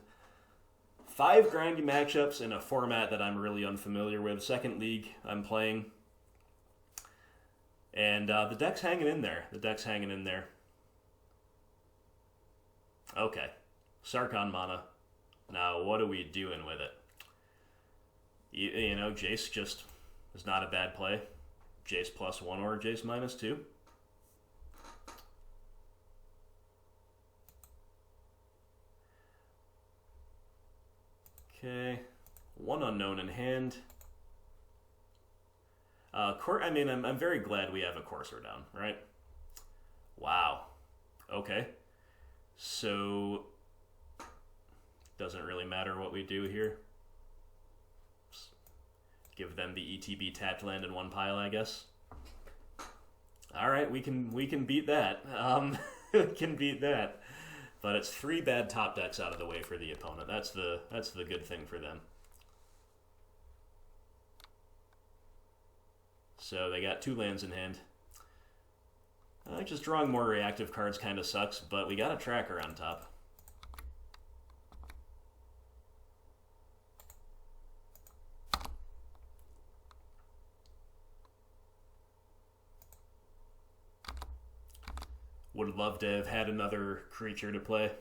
5 grindy matchups in a format that I'm really unfamiliar with. Second league I'm playing. And the deck's hanging in there. Okay. Sarkhan mana. Now, what are we doing with it? You know, Jace just is not a bad play. Jace +1 or Jace -2. Okay. 1 unknown in hand. I'm very glad we have a Courser down, right? Wow. Okay. So, doesn't really matter what we do here. Just give them the ETB tapped land in 1 pile, I guess. Alright, we can beat that. We can beat that. But it's 3 bad top decks out of the way for the opponent. That's the good thing for them. So they got 2 lands in hand. Just drawing more reactive cards kind of sucks, but we got a tracker on top. Would love to have had another creature to play.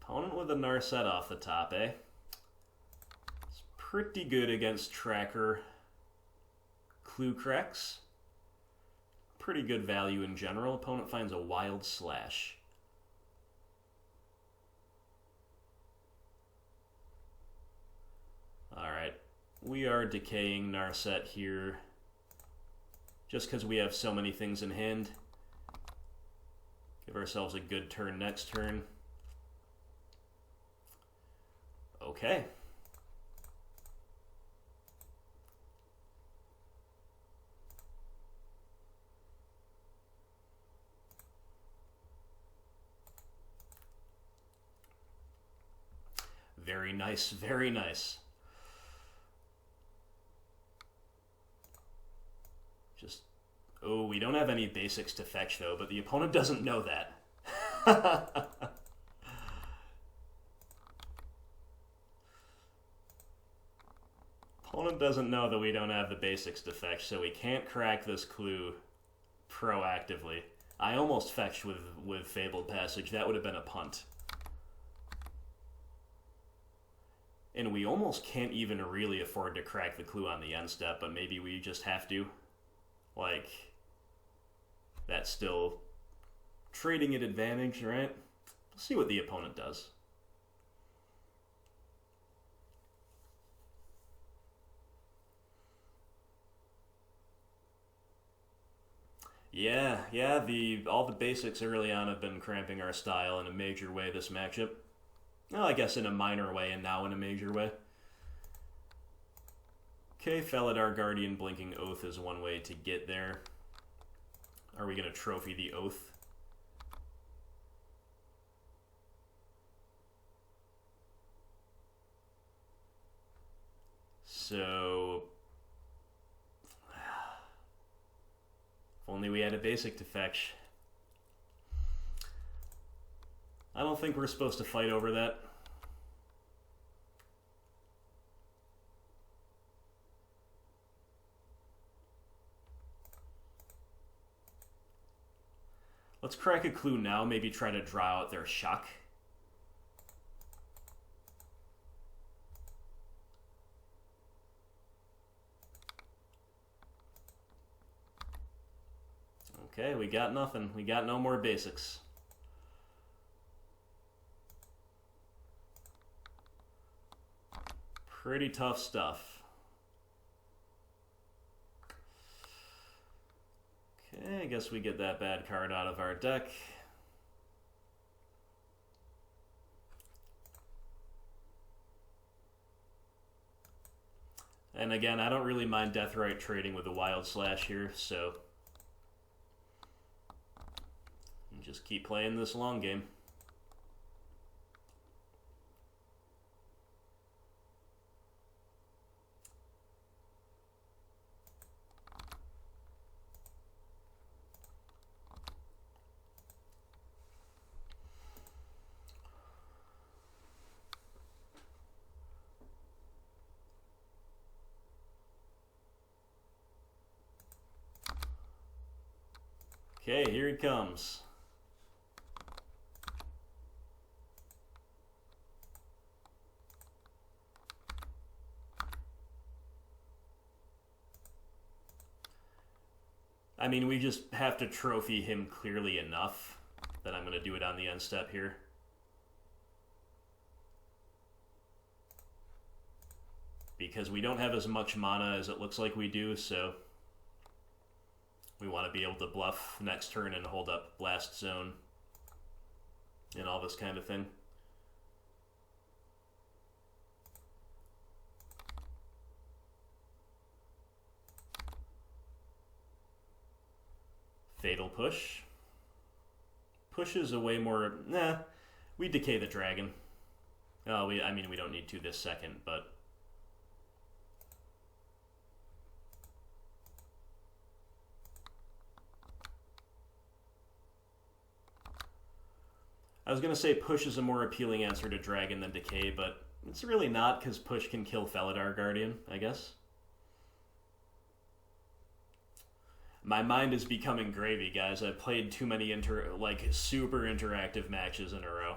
Opponent with a Narset off the top, eh? It's pretty good against Tracker. Kruphix. Pretty good value in general. Opponent finds a Wild Slash. Alright. We are decaying Narset here. Just because we have so many things in hand. Give ourselves a good turn next turn. Okay. Very nice, very nice. Just, oh, we don't have any basics to fetch though, but the opponent doesn't know that. Opponent doesn't know that we don't have the basics to fetch, so we can't crack this clue proactively. I almost fetched with Fabled Passage. That would have been a punt. And we almost can't even really afford to crack the clue on the end step, but maybe we just have to. Like, that's still trading at advantage, right? We'll see what the opponent does. Yeah, all the basics early on have been cramping our style in a major way this matchup. Well, I guess in a minor way and now in a major way. Okay, Felidar Guardian Blinking Oath is one way to get there. Are we going to trophy the Oath? So... if only we had a basic to fetch. I don't think we're supposed to fight over that. Let's crack a clue now, maybe try to draw out their shock. Okay, we got nothing. We got no more basics. Pretty tough stuff. Okay, I guess we get that bad card out of our deck. And again, I don't really mind Deathrite trading with a Wild Slash here, so... just keep playing this long game. Okay, here he comes. I mean, we just have to trophy him clearly enough that I'm going to do it on the end step here. Because we don't have as much mana as it looks like we do, so we want to be able to bluff next turn and hold up Blast Zone and all this kind of thing. Fatal Push. Push is a way more... Nah, we decay the dragon. Oh, I mean, we don't need to this second, but... I was going to say Push is a more appealing answer to Dragon than Decay, but it's really not, because Push can kill Felidar Guardian, I guess. My mind is becoming gravy, guys. I've played too many super interactive matches in a row.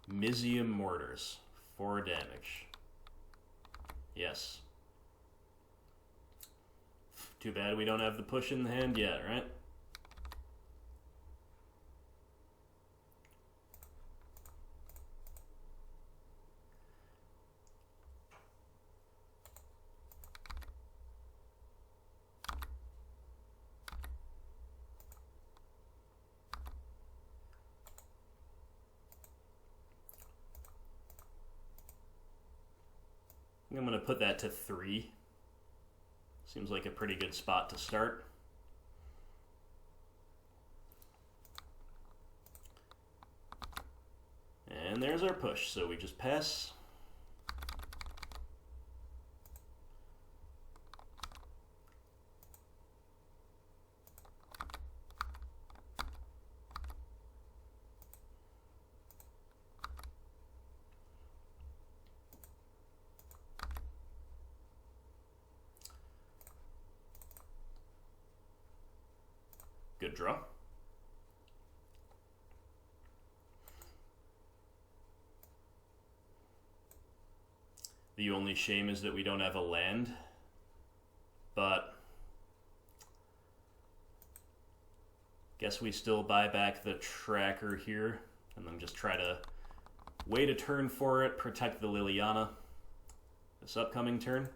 Mizium Mortars. 4 damage. Yes. Too bad we don't have the push in the hand yet, right? I'm going to put that to 3. Seems like a pretty good spot to start. And there's our push, so we just pass. Good draw. The only shame is that we don't have a land, but guess we still buy back the tracker here and then just try to wait a turn for it, protect the Liliana this upcoming turn.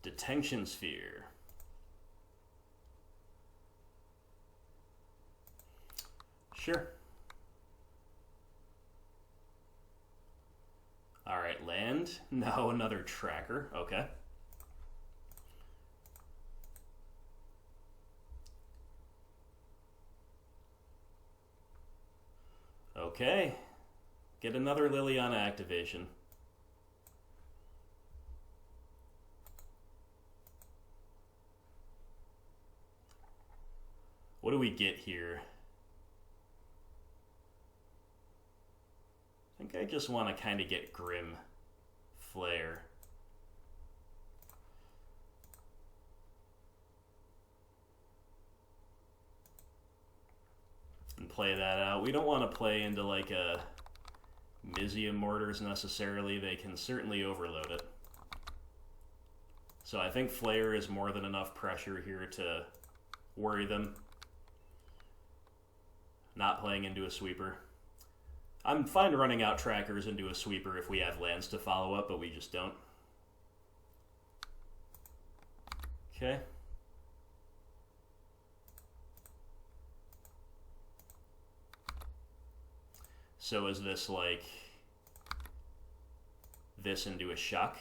Detention Sphere. Sure. Alright, land. No, another tracker. Okay. Okay. Get another Liliana activation. What do we get here? I think I just want to kind of get Grim Flayer. And play that out. We don't want to play into like a Mizium Mortars necessarily. They can certainly overload it. So I think Flayer is more than enough pressure here to worry them. Not playing into a sweeper. I'm fine running out trackers into a sweeper if we have lands to follow up, but we just don't. Okay. So is this like this into a shock.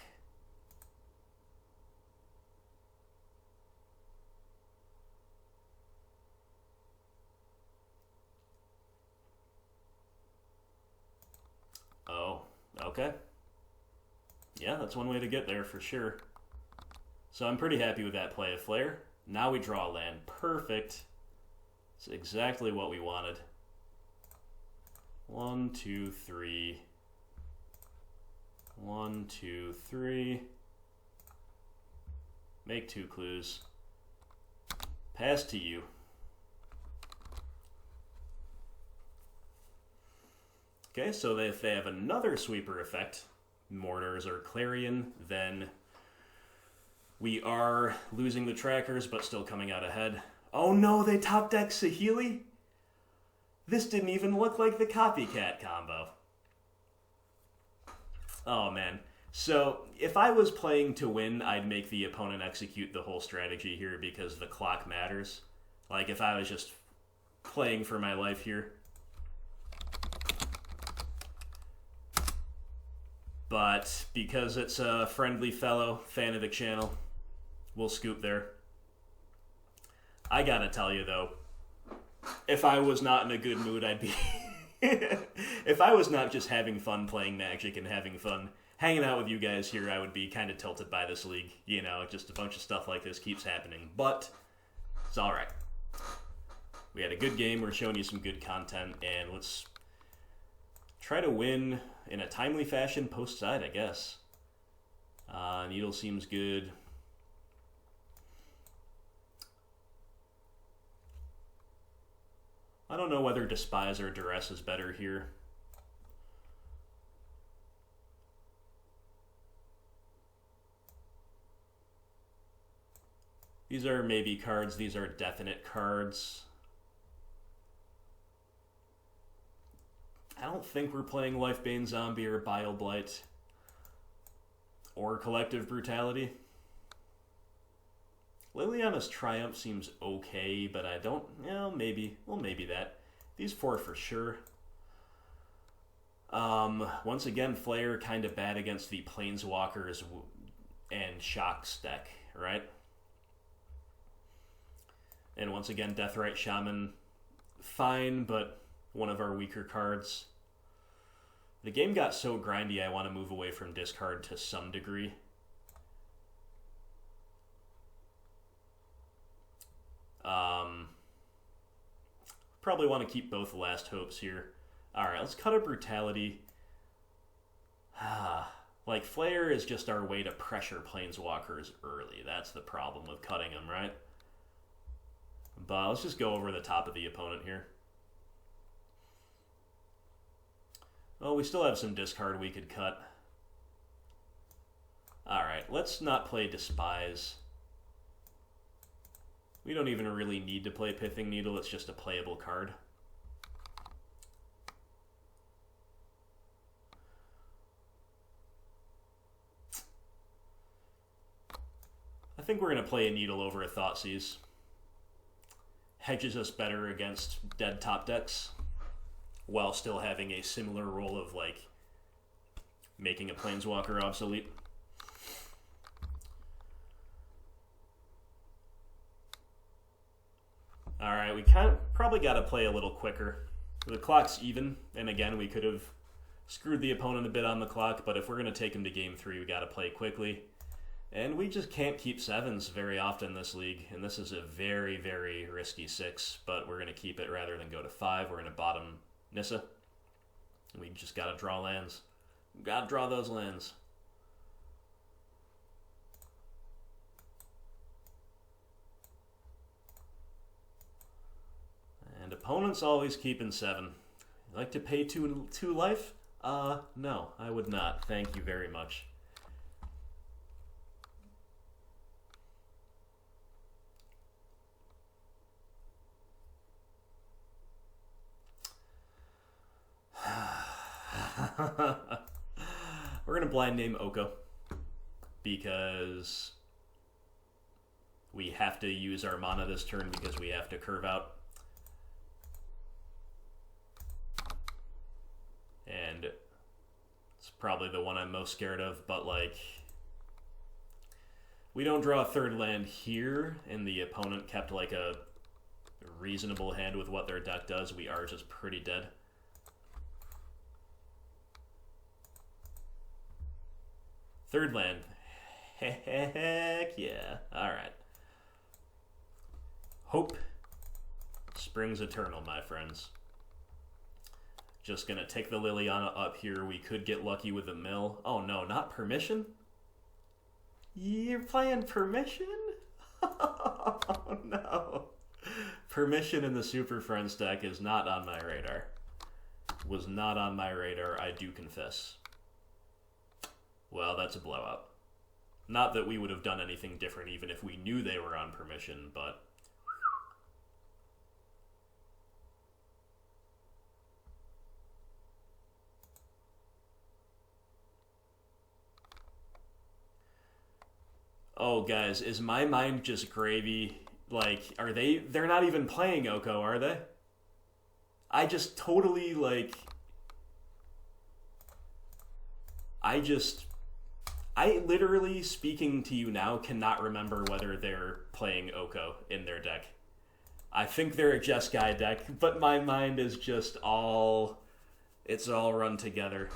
Oh, okay. Yeah, that's one way to get there for sure. So I'm pretty happy with that play of Flayer. Now we draw a land. Perfect. It's exactly what we wanted. 1, 2, 3. 1, 2, 3. Make 2 clues. Pass to you. Okay, so if they have another sweeper effect, Mourners or Clarion, then we are losing the trackers, but still coming out ahead. Oh no, they top deck Saheeli? This didn't even look like the copycat combo. Oh man. So, if I was playing to win, I'd make the opponent execute the whole strategy here because the clock matters. Like, if I was just playing for my life here. But because it's a friendly fellow, fan of the channel, we'll scoop there. I gotta tell you though, if I was not in a good mood, I'd be... if I was not just having fun playing Magic and having fun hanging out with you guys here, I would be kind of tilted by this league. You know, just a bunch of stuff like this keeps happening. But it's alright. We had a good game, we're showing you some good content, and let's try to win in a timely fashion post-side, I guess. Needle seems good. I don't know whether Despise or Duress is better here. These are maybe cards, these are definite cards. I don't think we're playing Lifebane Zombie or Bile Blight or Collective Brutality. Liliana's Triumph seems okay, but I don't, maybe that. These 4 for sure. Once again, Flayer kind of bad against the Planeswalkers and Shocks deck, right? And once again, Deathrite Shaman, fine, but one of our weaker cards. The game got so grindy, I want to move away from discard to some degree. Probably want to keep both last hopes here. Alright, let's cut a Brutality. Like, Flayer is just our way to pressure Planeswalkers early. That's the problem with cutting them, right? But let's just go over the top of the opponent here. Oh, we still have some discard we could cut. Alright, let's not play Despise. We don't even really need to play Pithing Needle, it's just a playable card. I think we're going to play a Needle over a Thoughtseize. Hedges us better against dead top decks, while still having a similar role of, like, making a Planeswalker obsolete. Alright, we probably got to play a little quicker. The clock's even, and again, we could have screwed the opponent a bit on the clock, but if we're going to take him to game 3, we got to play quickly. And we just can't keep 7s very often this league, and this is a very, very risky 6, but we're going to keep it rather than go to 5. We're going to bottom Nissa. We just got to draw lands. Got to draw those lands. And opponents always keeping 7. You like to pay 2 life? No, I would not. Thank you very much. We're going to blind name Oko because we have to use our mana this turn because we have to curve out. And let's probably the one I'm most scared of, but like, we don't draw a third land here, and the opponent kept like a reasonable hand with what their deck does. We are just pretty dead. Third land. Heck yeah. Alright. Hope springs eternal, my friends. Just gonna take the Liliana up here. We could get lucky with a mill. Oh no, not permission? You're playing permission? Oh no. Permission in the Super Friends deck is not on my radar. Was not on my radar, I do confess. Well, that's a blowout. Not that we would have done anything different even if we knew they were on permission, but... Oh, guys, is my mind just gravy? Like, they're not even playing Oko, are they? I just totally, like... I literally, speaking to you now, cannot remember whether they're playing Oko in their deck. I think they're a Jeskai deck, but my mind is just it's all run together.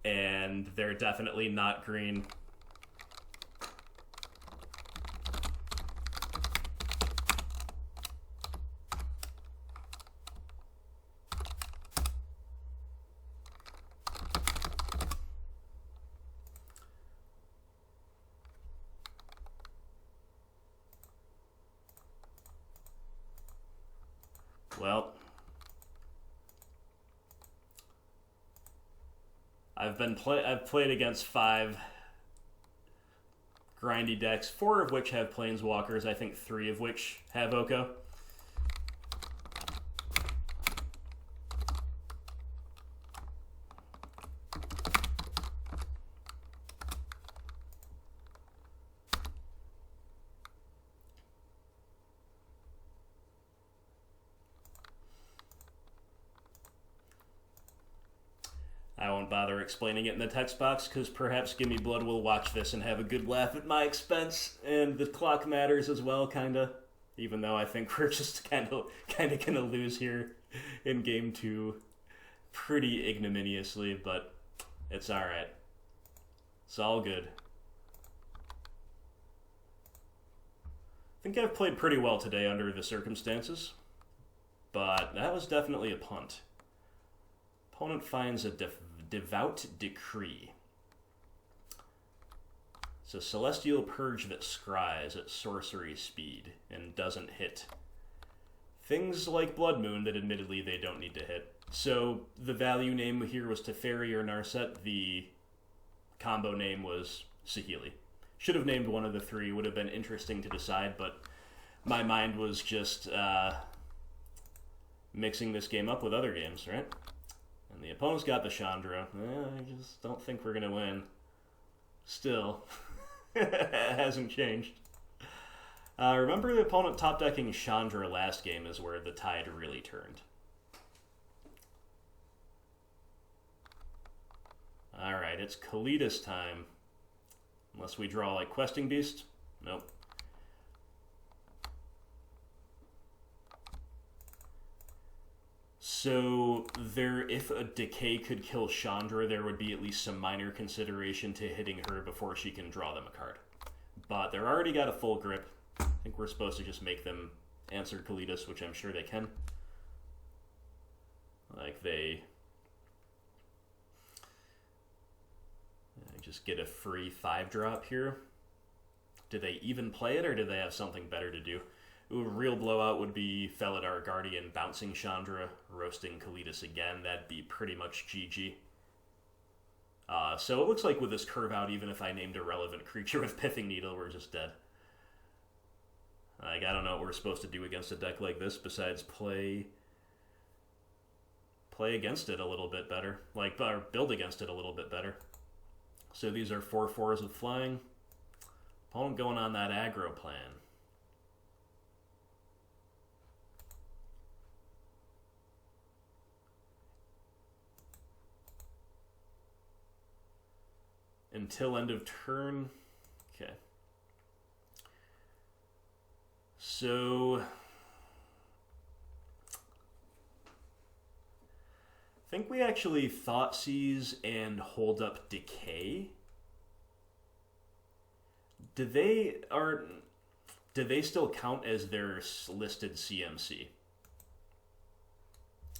And they're definitely not green. Well, I've played against 5 grindy decks, 4 of which have Planeswalkers, I think 3 of which have Oko. I won't bother explaining it in the text box, because perhaps Gimme Blood will watch this and have a good laugh at my expense, and the clock matters as well, kinda. Even though I think we're just kinda gonna lose here in Game 2 pretty ignominiously, but it's alright. It's all good. I think I've played pretty well today under the circumstances, but that was definitely a punt. Opponent finds a Devout Decree. It's a Celestial Purge that scries at sorcery speed and doesn't hit things like Blood Moon that admittedly they don't need to hit. So the value name here was Teferi or Narset. The combo name was Saheeli. Should have named one of the 3. Would have been interesting to decide, but my mind was just mixing this game up with other games, right? And the opponent's got the Chandra. I just don't think we're going to win. Still. It hasn't changed. Remember the opponent top-decking Chandra last game is where the tide really turned. Alright, it's Kalidas time. Unless we draw like Questing Beast. Nope. So if a Decay could kill Chandra, there would be at least some minor consideration to hitting her before she can draw them a card. But they're already got a full grip. I think we're supposed to just make them answer Kalidas, which I'm sure they can. Like they just get a free 5-drop here. Do they even play it, or do they have something better to do? Ooh, a real blowout would be Felidar Guardian bouncing Chandra, roasting Kalidas again. That'd be pretty much GG. So it looks like with this curve out, even if I named a relevant creature with Pithing Needle, we're just dead. Like, I don't know what we're supposed to do against a deck like this besides play against it a little bit better. Like, or build against it a little bit better. So these are 4/4s with flying. Opponent going on that aggro plan. until end of turn. Okay. So I think we actually Thoughtseize and hold up Decay. Do they still count as their listed CMC?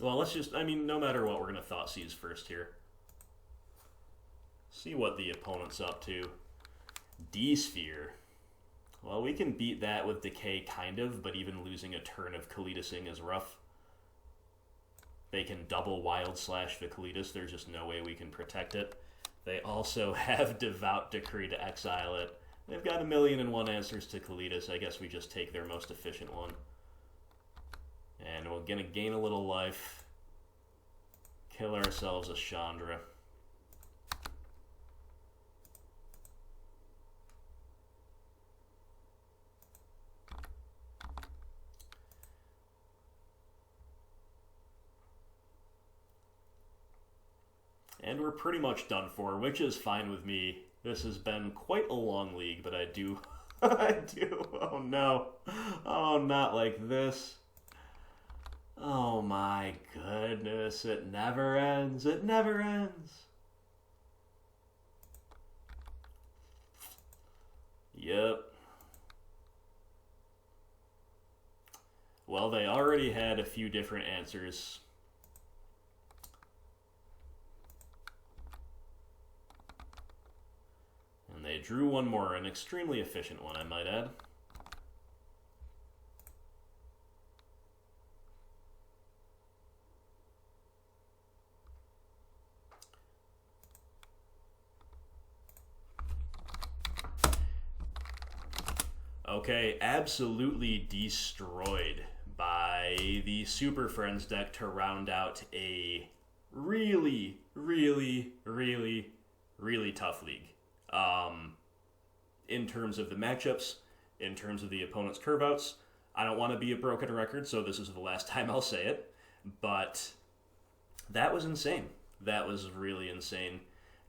Well, let's just, I mean, no matter what, we're going to Thoughtseize first here. See what the opponent's up to. D-Sphere. Well, we can beat that with Decay, kind of, but even losing a turn of Kalitasing is rough. They can double Wild Slash the Kalitas. There's just no way we can protect it. They also have Devout Decree to exile it. They've got 1,000,001 answers to Kalitas. I guess we just take their most efficient one. And we're going to gain a little life. Kill ourselves a Chandra. And we're pretty much done for, which is fine with me. This has been quite a long league, but I do... Oh no. Oh, not like this. Oh my goodness, it never ends. It never ends. Yep. Well, they already had a few different answers. And they drew one more, an extremely efficient one, I might add. Okay, absolutely destroyed by the Super Friends deck to round out a really, really, really, really tough league. In terms of the matchups, in terms of the opponent's curve outs. I don't want to be a broken record, so this is the last time I'll say it, but that was insane. That was really insane.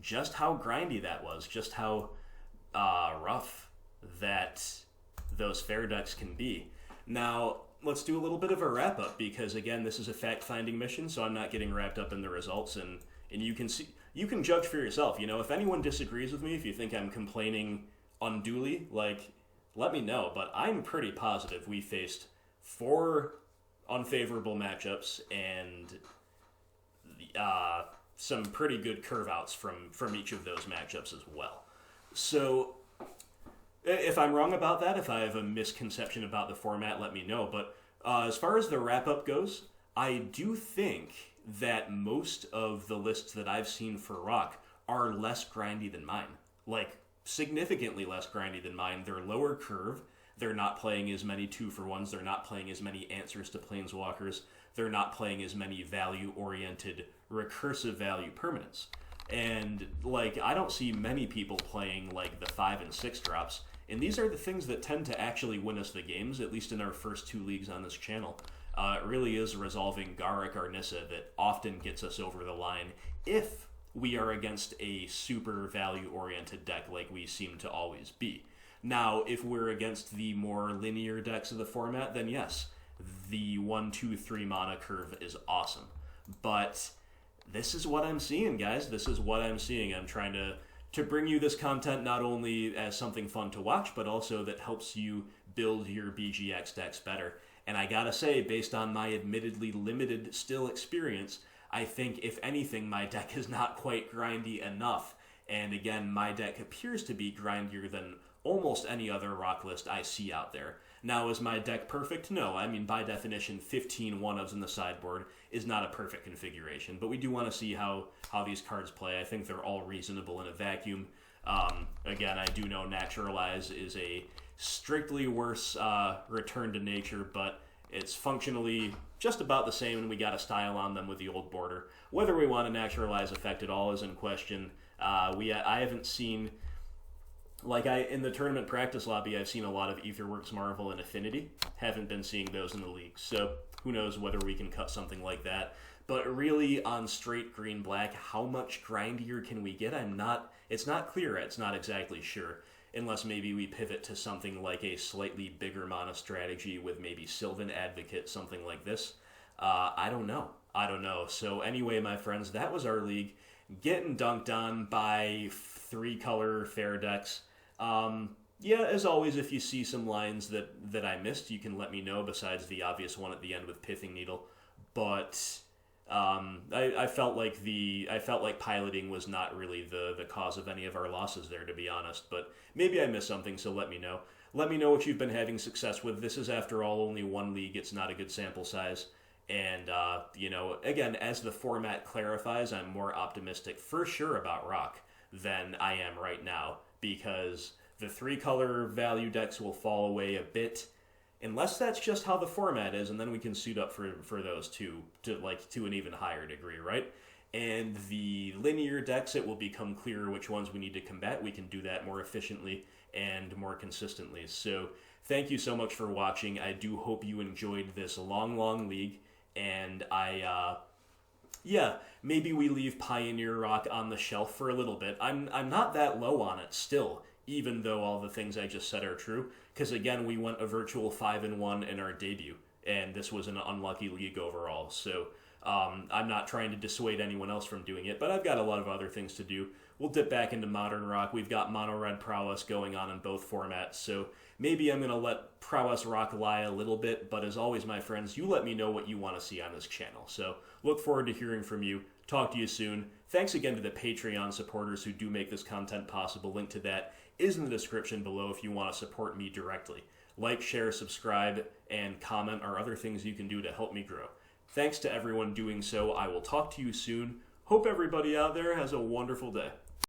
Just how grindy that was, just how rough that those fair decks can be. Now, let's do a little bit of a wrap-up, because again, this is a fact-finding mission, so I'm not getting wrapped up in the results, and you can see, you can judge for yourself. You know, if anyone disagrees with me, if you think I'm complaining unduly, like, let me know. But I'm pretty positive we faced 4 unfavorable matchups and some pretty good curve outs from each of those matchups as well. So if I'm wrong about that, if I have a misconception about the format, let me know. But as far as the wrap-up goes, I do think that most of the lists that I've seen for Rock are less grindy than mine. Like, significantly less grindy than mine. They're lower curve. They're not playing as many 2-for-1s. They're not playing as many answers to Planeswalkers. They're not playing as many value-oriented, recursive value permanents. And, like, I don't see many people playing, like, the 5 and 6 drops. And these are the things that tend to actually win us the games, at least in our first 2 leagues on this channel. It really is resolving Garruk or Nissa that often gets us over the line if we are against a super value-oriented deck like we seem to always be. Now, if we're against the more linear decks of the format, then yes, the 1, 2, 3 mana curve is awesome. But this is what I'm seeing, guys. This is what I'm seeing. I'm trying to bring you this content not only as something fun to watch, but also that helps you build your BGX decks better. And I gotta say, based on my admittedly limited still experience, I think, if anything, my deck is not quite grindy enough. And again, my deck appears to be grindier than almost any other Rock list I see out there. Now, is my deck perfect? No. I mean, by definition, 15 one-ofs in the sideboard is not a perfect configuration. But we do want to see how these cards play. I think they're all reasonable in a vacuum. Again, I do know Naturalize is a strictly worse return to nature, but it's functionally just about the same, and we got a style on them with the old border. Whether we want to Naturalize effect at all is in question. I haven't seen, like, in the tournament practice lobby, I've seen a lot of Aetherworks Marvel and Affinity. Haven't been seeing those in the league. So who knows whether we can cut something like that. But really, on straight green-black, how much grindier can we get? It's not clear, it's not exactly sure. Unless maybe we pivot to something like a slightly bigger mana strategy with maybe Sylvan Advocate, something like this. I don't know. So anyway, my friends, that was our league. Getting dunked on by 3-color fair decks. Yeah, as always, if you see some lines that I missed, you can let me know, besides the obvious one at the end with Pithing Needle. But I felt like piloting was not really the cause of any of our losses there, to be honest. But maybe I missed something, so let me know. Let me know what you've been having success with. This is, after all, only one league. It's not a good sample size. And, again, as the format clarifies, I'm more optimistic for sure about Rock than I am right now, because the 3-color value decks will fall away a bit, unless that's just how the format is, and then we can suit up for those two to an even higher degree, right? And the linear decks, it will become clearer which ones we need to combat. We can do that more efficiently and more consistently. So thank you so much for watching. I do hope you enjoyed this long league, and maybe we leave Pioneer Rock on the shelf for a little bit. I'm not that low on it still, even though all the things I just said are true, because again, we went a virtual 5-1 in our debut, and this was an unlucky league overall. So I'm not trying to dissuade anyone else from doing it, but I've got a lot of other things to do. We'll dip back into Modern Rock. We've got Mono Red Prowess going on in both formats, so maybe I'm going to let Prowess Rock lie a little bit, but as always, my friends, you let me know what you want to see on this channel. So look forward to hearing from you. Talk to you soon. Thanks again to the Patreon supporters who do make this content possible. Link to that is in the description below if you want to support me directly. Like, share, subscribe, and comment are other things you can do to help me grow. Thanks to everyone doing so. I will talk to you soon. Hope everybody out there has a wonderful day.